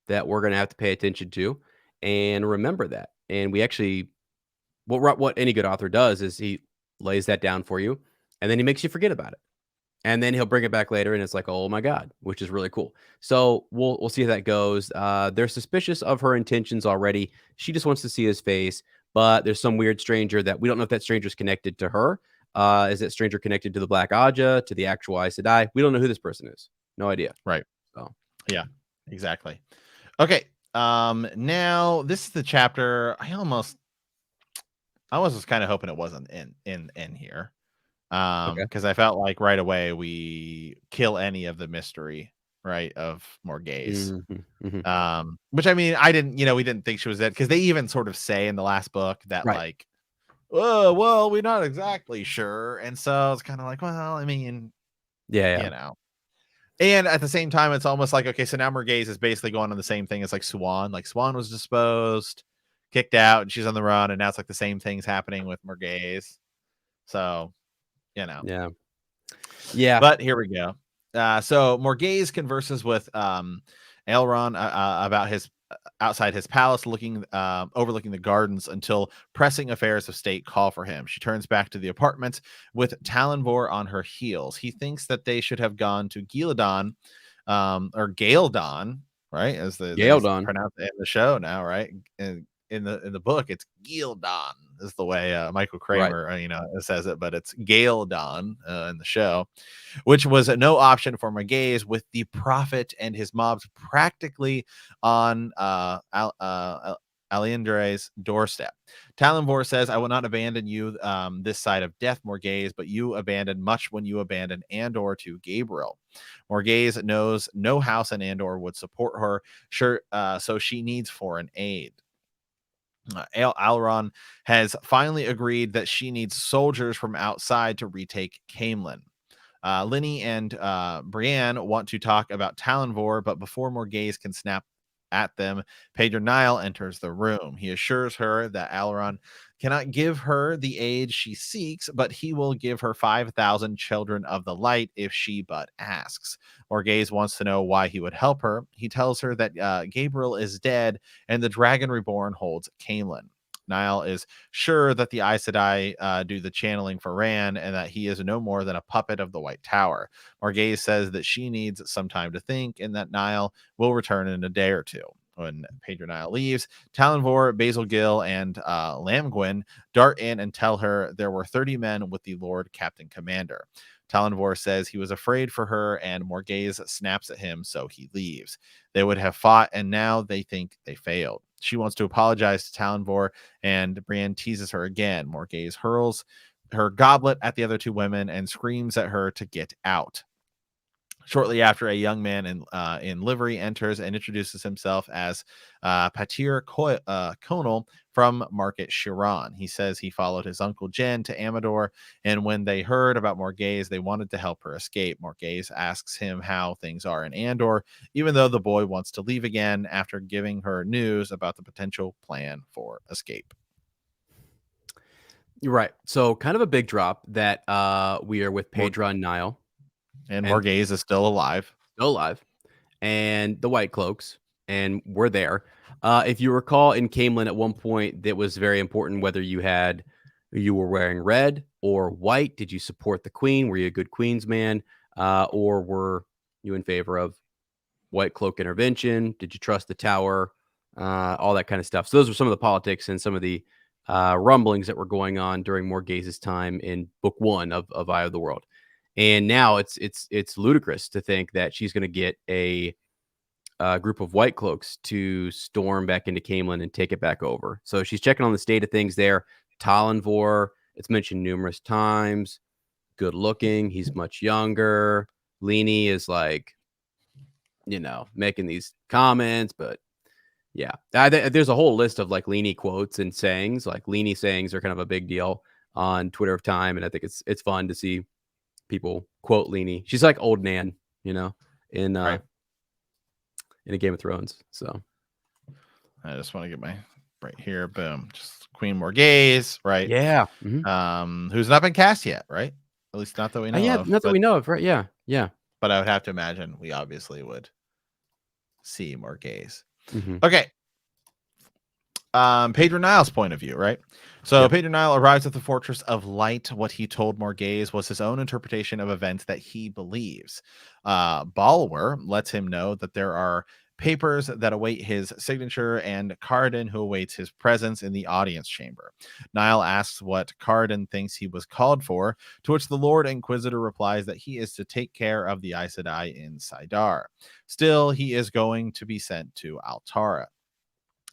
that we're gonna have to pay attention to and remember that. And we actually, what any good author does is he lays that down for you, and then he makes you forget about it. And then he'll bring it back later, and it's like, "Oh my god," which is really cool. So we'll see how that goes. They're suspicious of her intentions already. She just wants to see his face, but there's some weird stranger that we don't know if that stranger is connected to her. Is that stranger connected to the Black Aja, to the actual Aes Sedai? We don't know who this person is. No idea. Right. So Yeah, exactly. Okay. Now this is the chapter I was kind of hoping it wasn't in here. okay. Because I felt like right away we kill any of the mystery, right, of Morgase. Mhm, mhm. Which I mean, we didn't think she was dead because they even sort of say in the last book that Right. like, oh, well, we're not exactly sure. And so it's kind of like, well, I mean, Yeah, yeah. you know. And at the same time, it's almost like, okay, so now Morgase is basically going on the same thing as like Swan. Like Swan was disposed, kicked out, and she's on the run, and now it's like the same thing's happening with Morgase. So, you know. Yeah. Yeah. But here we go. So Morgase converses with Elrond about his outside his palace, overlooking the gardens until pressing affairs of state call for him. She turns back to the apartment with Talonvor on her heels. He thinks that they should have gone to Gillidan, or Gaeldon, right? As they Gai'don. pronounce it in the show now, right? And in the book, it's Gildan is the way Michael Right. Kramer says it, but it's Gaeldon in the show, which was no option for Morgase with the prophet and his mobs practically on Aliandre's doorstep. Talonvor says, I will not abandon you this side of death, Morgase, but you abandoned much when you abandoned Andor to Gaebril. Morgase knows no house in Andor would support her, so she needs foreign aid. Alron has finally agreed that she needs soldiers from outside to retake Caemlyn. Linny and Brienne want to talk about Talonvor, but before Morgase can snap at them, Pedro Niall enters the room. He assures her that Alron cannot give her the aid she seeks, but he will give her 5,000 children of the light if she but asks. Morgase wants to know why he would help her. He tells her that Gaebril is dead and the Dragon Reborn holds Caemlyn. Niall is sure that the Aes Sedai do the channeling for Rand and that he is no more than a puppet of the White Tower. Morgase says that she needs some time to think and that Niall will return in a day or two. When Pedro Niall leaves, Talonvor, Basil Gill, and Lamgwin dart in and tell her there were 30 men with the Lord Captain Commander. Talonvor says he was afraid for her, and Morgase snaps at him, so he leaves. They would have fought, and now they think they failed. She wants to apologize to Talonvor, and Brienne teases her again. Morgase hurls her goblet at the other two women and screams at her to get out. Shortly after, a young man in livery enters and introduces himself as Patir Conal from Market Chiron. He says he followed his uncle Jen to Amador, and when they heard about Morgase, they wanted to help her escape. Morgase asks him how things are in Andor, even though the boy wants to leave again after giving her news about the potential plan for escape. You're right. So kind of a big drop that we are with Pedra and Niall. And Morgase is still alive. Still alive. And the White Cloaks. And we're there. If you recall in Camelin at one point, that was very important whether you were wearing red or white. Did you support the queen? Were you a good queen's man? Or were you in favor of White Cloak intervention? Did you trust the tower? All that kind of stuff. So those were some of the politics and some of the rumblings that were going on during Morgase's time in book 1 of Eye of the World. And now it's ludicrous to think that she's going to get a group of White Cloaks to storm back into Camelin and take it back over. So she's checking on the state of things there. Talonvor, it's mentioned numerous times. Good looking. He's much younger. Leany is like, making these comments, but yeah, there's a whole list of like Leany quotes and sayings. Like Leany sayings are kind of a big deal on Twitter of Time, and I think it's fun to see people quote Leany. She's like old Nan, in a Game of Thrones. So I just want to get my right here. Boom. Just Queen Morgase, right? Yeah. Who's not been cast yet, right? At least not that we know of. Not that we know of, right? Yeah. Yeah. But I would have to imagine we obviously would see Morgase. Mm-hmm. Okay. Pedro Niall's point of view, right? So Yep. Pedro Niall arrives at the Fortress of Light. What he told Morgase was his own interpretation of events that he believes. Balwer lets him know that there are papers that await his signature, and Carden who awaits his presence in the audience chamber. Niall asks what Carden thinks he was called for, to which the Lord Inquisitor replies that he is to take care of the Aes Sedai in Saidar. Still, he is going to be sent to Altara.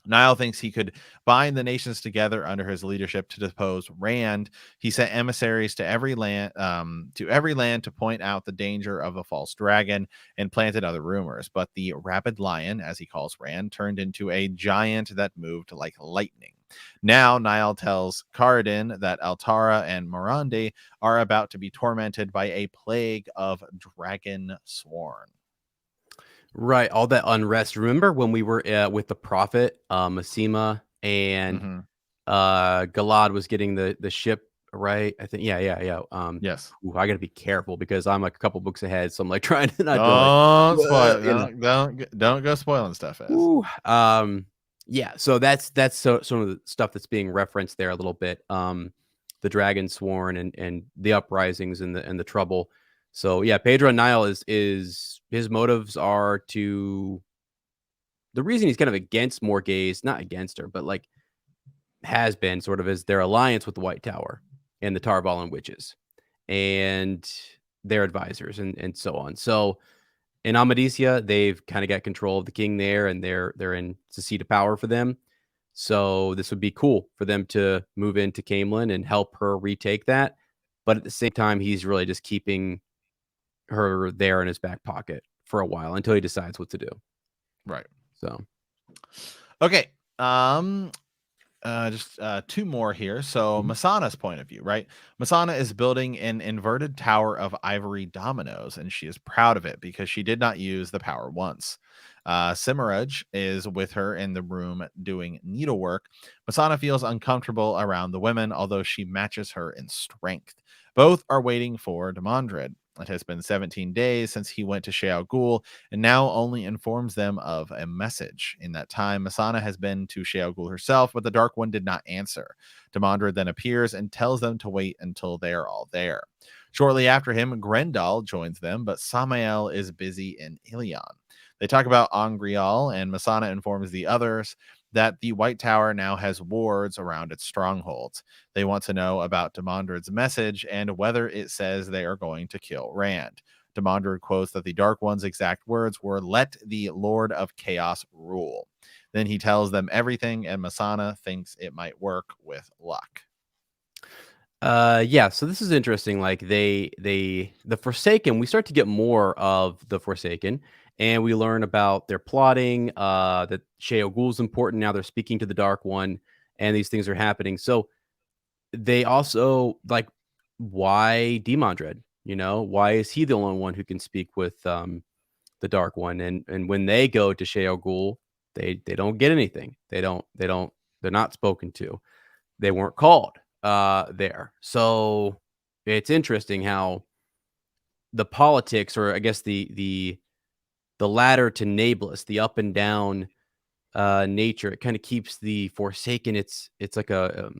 Niall thinks he could bind the nations together under his leadership to depose Rand. He sent emissaries to every land to point out the danger of a false dragon and planted other rumors. But the rabid lion, as he calls Rand, turned into a giant that moved like lightning. Now Niall tells Carden that Altara and Morande are about to be tormented by a plague of dragon sworn. Right, all that unrest. Remember when we were with the Prophet, Masema, and Galad was getting the ship, right? I think, yeah. Yes. I got to be careful because I'm like a couple books ahead, so I'm like trying to not Don't go spoil. like, Don't go spoiling stuff. Yeah. So that's some of the stuff that's being referenced there a little bit. The Dragon Sworn and the uprisings and the trouble. So yeah, Pedro Niall is his motives are to. The reason he's kind of against Morgase, not against her, but like has been sort of is their alliance with the White Tower and the Tarvalin witches and their advisors and so on. So in Amadisia, they've kind of got control of the king there, and they're in it's a seat of power for them. So this would be cool for them to move into Camelin and help her retake that. But at the same time, he's really just keeping her there in his back pocket for a while until he decides what to do. Right. So, okay. Just two more here. So Mesaana's point of view, right? Mesaana is building an inverted tower of ivory dominoes, and she is proud of it because she did not use the power once. Cimaraj is with her in the room doing needlework. Mesaana feels uncomfortable around the women, although she matches her in strength. Both are waiting for Demondred. It has been 17 days since he went to Shao Ghul, and now only informs them of a message. In that time, Mesaana has been to Shao Ghul herself, but the Dark One did not answer. Demondred then appears and tells them to wait until they are all there. Shortly after him, Grendel joins them, but Samael is busy in Ilion. They talk about Angrial, and Mesaana informs the others that the White Tower now has wards around its strongholds. They want to know about Demondred's message and whether it says they are going to kill Rand. Demondred quotes that the Dark One's exact words were, "Let the Lord of Chaos rule." Then he tells them everything, and Mesaana thinks it might work with luck. Yeah, so this is interesting. Like the Forsaken, we start to get more of the Forsaken, and we learn about their plotting, that Sheo Ghul's important. Now they're speaking to the Dark One, and these things are happening. So they also like, why Demondred? You know, why is he the only one who can speak with the Dark One? And when they go to Sheo Ghul, they don't get anything. They're not spoken to. They weren't called there. So it's interesting how the politics, or I guess the ladder to Nablus, the up and down nature, it kind of keeps the Forsaken. It's like a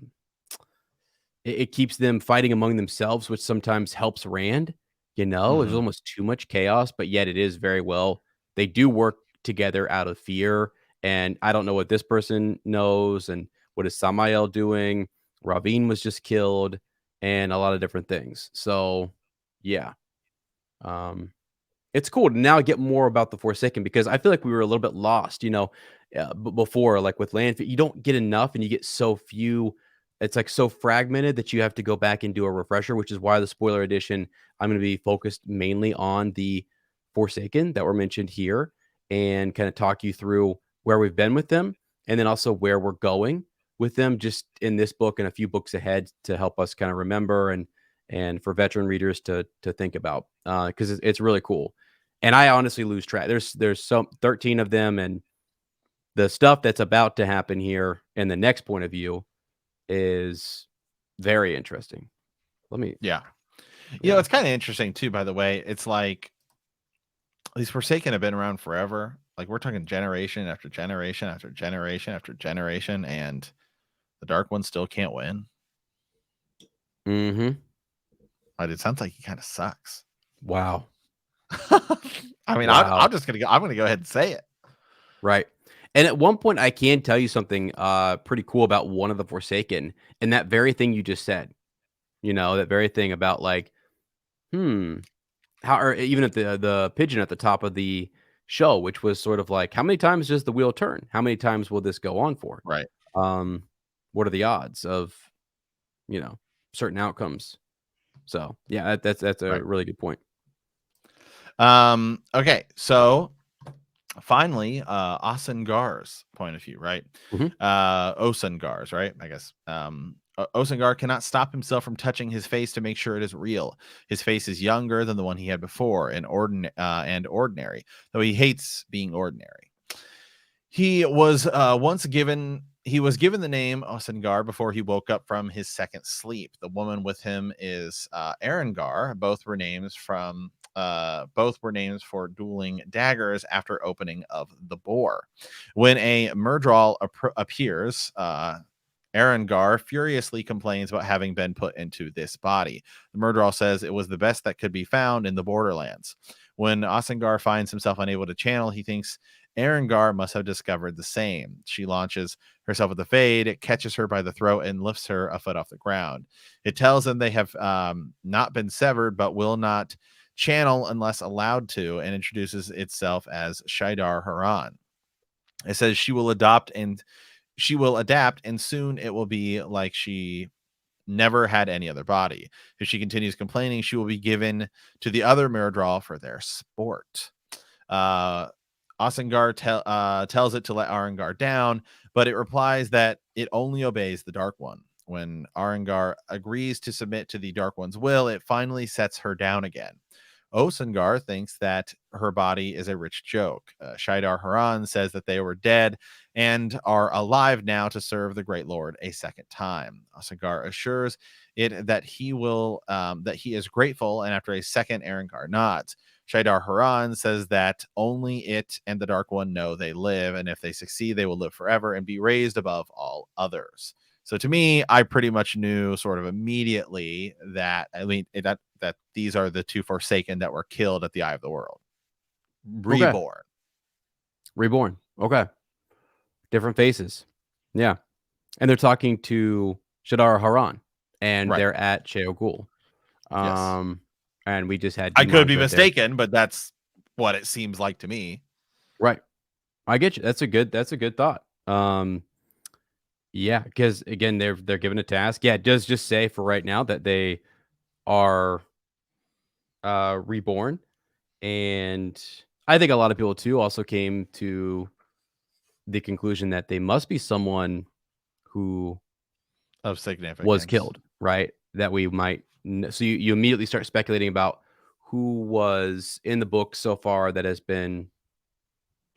it keeps them fighting among themselves, which sometimes helps Rand. You know, there's Mhm. almost too much chaos, but yet it is very well. They do work together out of fear, and I don't know what this person knows, and what is Samael doing. Ravine was just killed, and a lot of different things. So, yeah, um, it's cool to now get more about the Forsaken, because I feel like we were a little bit lost, you know, before, like with Landfill, you don't get enough and you get so few. It's like so fragmented that you have to go back and do a refresher, which is why the spoiler edition, I'm going to be focused mainly on the Forsaken that were mentioned here, and kind of talk you through where we've been with them, and then also where we're going with them just in this book and a few books ahead, to help us kind of remember, and for veteran readers to think about, because it's really cool. And I honestly lose track. There's some 13 of them, and the stuff that's about to happen here in the next point of view is very interesting. Let me Yeah. yeah. It's kind of interesting too, by the way. It's like these Forsaken have been around forever. Like we're talking generation after generation after generation after generation, and the Dark One still can't win. Mhm. But it sounds like he kind of sucks. Wow. I mean, Wow. I'm just gonna go. I'm gonna go ahead and say it. Right. And at one point I can tell you something pretty cool about one of the Forsaken, and that very thing you just said. You know, that very thing about like, hmm, how, or even at the pigeon at the top of the show, which was sort of like, how many times does the wheel turn? How many times will this go on for? Right. Um, what are the odds of, you know, certain outcomes? So yeah, that's a Right. really good point. Okay. So finally, Osangar's point of view, right? Mhm. Osangar's, right? I guess. Osangar cannot stop himself from touching his face to make sure it is real. His face is younger than the one he had before, and ordinary, though he hates being ordinary. He was given the name Osangar before he woke up from his second sleep. The woman with him is Arengar. Both were names for dueling daggers after opening of the bore. When a Murdral appears, Arengar furiously complains about having been put into this body. The Murdral says it was the best that could be found in the Borderlands. When Osangar finds himself unable to channel, he thinks Arengar must have discovered the same. She launches herself at the Fade, it catches her by the throat, and lifts her a foot off the ground. It tells them they have not been severed, but will not channel unless allowed to, and introduces itself as Shaidar Haran. It says she will adapt, and soon it will be like she never had any other body. If she continues complaining, she will be given to the other Miradral for their sport. Uh, Osangar tells it to let Arengar down, but it replies that it only obeys the Dark One. When Arengar agrees to submit to the Dark One's will, it finally sets her down again. Osangar thinks that her body is a rich joke. Shaidar Haran says that they were dead and are alive now to serve the Great Lord a second time. Osangar assures it that he is grateful, and after a second, Arengar nods. Shaidar Haran says that only it and the Dark One know they live, and if they succeed, they will live forever and be raised above all others. So to me, I pretty much knew sort of immediately that that these are the two Forsaken that were killed at the Eye of the World, Okay. reborn. Reborn. Okay. Different faces. Yeah. And they're talking to Shadar Haran, and Right. they're at Sheol. Yes. And we just had I could be Demondred there. mistaken, but that's what it seems like to me. Right. I get you. That's a good thought. Yeah, because again, they're given a task. Yeah, it does just say for right now that they are reborn. And I think a lot of people too also came to the conclusion that they must be someone who Of was significance. killed, right? That we might so you immediately start speculating about who was in the book so far that has been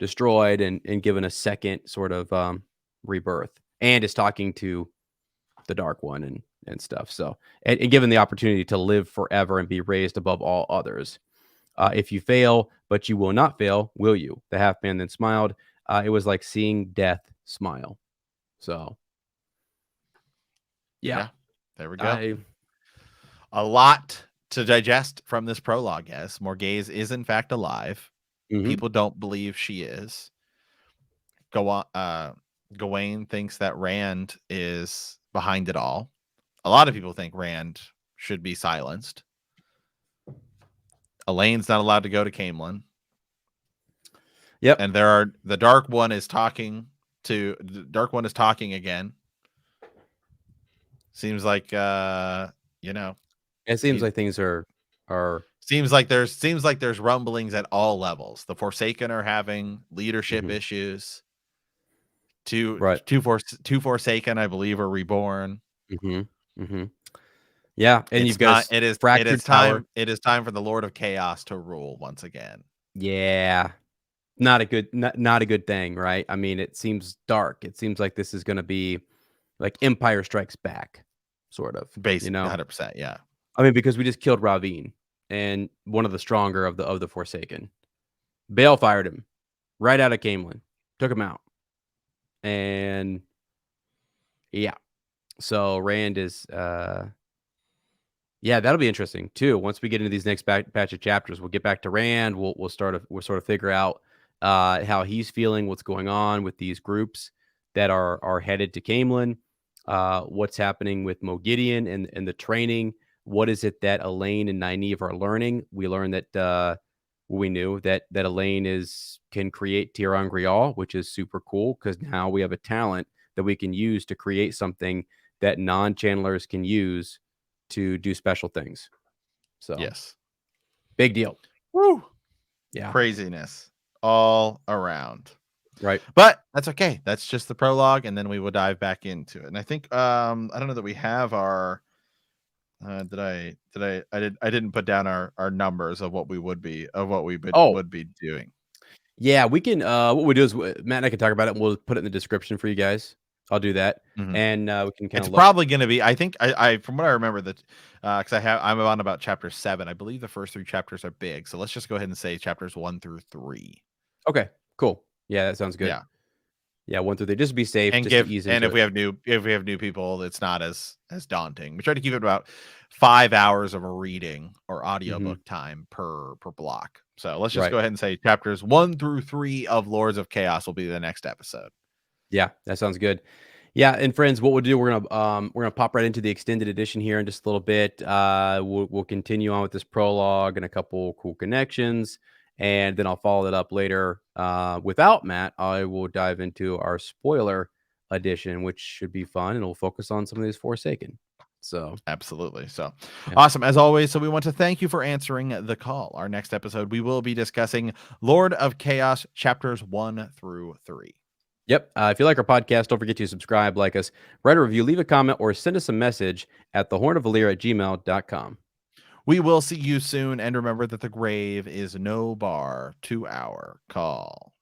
destroyed and given a second sort of rebirth and is talking to the dark one and stuff. So and given the opportunity to live forever and be raised above all others. If you fail, but you will not fail, will you? The half man then smiled. It was like seeing death smile. So yeah, Yeah. There we go. I A lot to digest from this prologue. Yes, Morgase is in fact alive. People don't believe she is. Gawyn thinks that Rand is behind it all. A lot of people think Rand should be silenced. Elaine's not allowed to go to Caemlyn. Yep. And the Dark One is talking again. Seems like It seems like things are seems like there's rumblings at all levels. The Forsaken are having leadership issues. Two Forsaken, I believe, are reborn. Yeah, and you've got fractured tower. It is time for the Lord of Chaos to rule once again. Yeah. Not a good thing, right? I mean, it seems dark. It seems like this is going to be like Empire Strikes Back, sort of. Basically, 100%. Yeah. I mean, because we just killed Ravine, and one of the stronger of the Forsaken. Bale fired him right out of Caemlyn, took him out, and yeah. So Rand is, yeah, that'll be interesting too. Once we get into these next batch of chapters, we'll get back to Rand. We'll sort of figure out how he's feeling, what's going on with these groups that are headed to Caemlyn, what's happening with Mo Gideon and the training. What is it that Elaine and Nynaeve are learning? We learned that we knew that Elaine can create Tir'an Grial, which is super cool because now we have a talent that we can use to create something that non-channelers can use to do special things. So yes, big deal. Woo! Yeah, craziness all around. Right, but that's okay. That's just the prologue, and then we will dive back into it. And I think I don't know that we have our. I didn't put down our numbers of what we would be would be doing. Yeah, we can. What we do is Matt and I can talk about it, and we'll put it in the description for you guys. I'll do that, and we can kind of. It's probably going to be. I think I from what I remember that because I'm on about chapter 7. I believe the first 3 chapters are big, so let's just go ahead and say chapters 1 through 3. Okay, cool. Yeah, that sounds good. Yeah, 1 through 3. Just be safe, and just to ease into if we have new people, it's not as daunting. We try to keep it about 5 hours of a reading or audiobook time per block. So let's just go ahead and say chapters 1 through 3 of Lords of Chaos will be the next episode. Yeah, that sounds good. Yeah, and friends, what we'll do, we're gonna pop right into the extended edition here in just a little bit. We'll continue on with this prologue and a couple cool connections, and then I'll follow that up later. Without Matt, I will dive into our spoiler edition, which should be fun, and we'll focus on some of these Forsaken. So absolutely. So awesome as always. So we want to thank you for answering the call. Our next episode, we will be discussing Lord of Chaos chapters 1 through 3. Yep. If you like our podcast, don't forget to subscribe, like us, write a review, leave a comment, or send us a message at thehornofvalyr@gmail.com. We will see you soon. And remember that the grave is no bar to our call.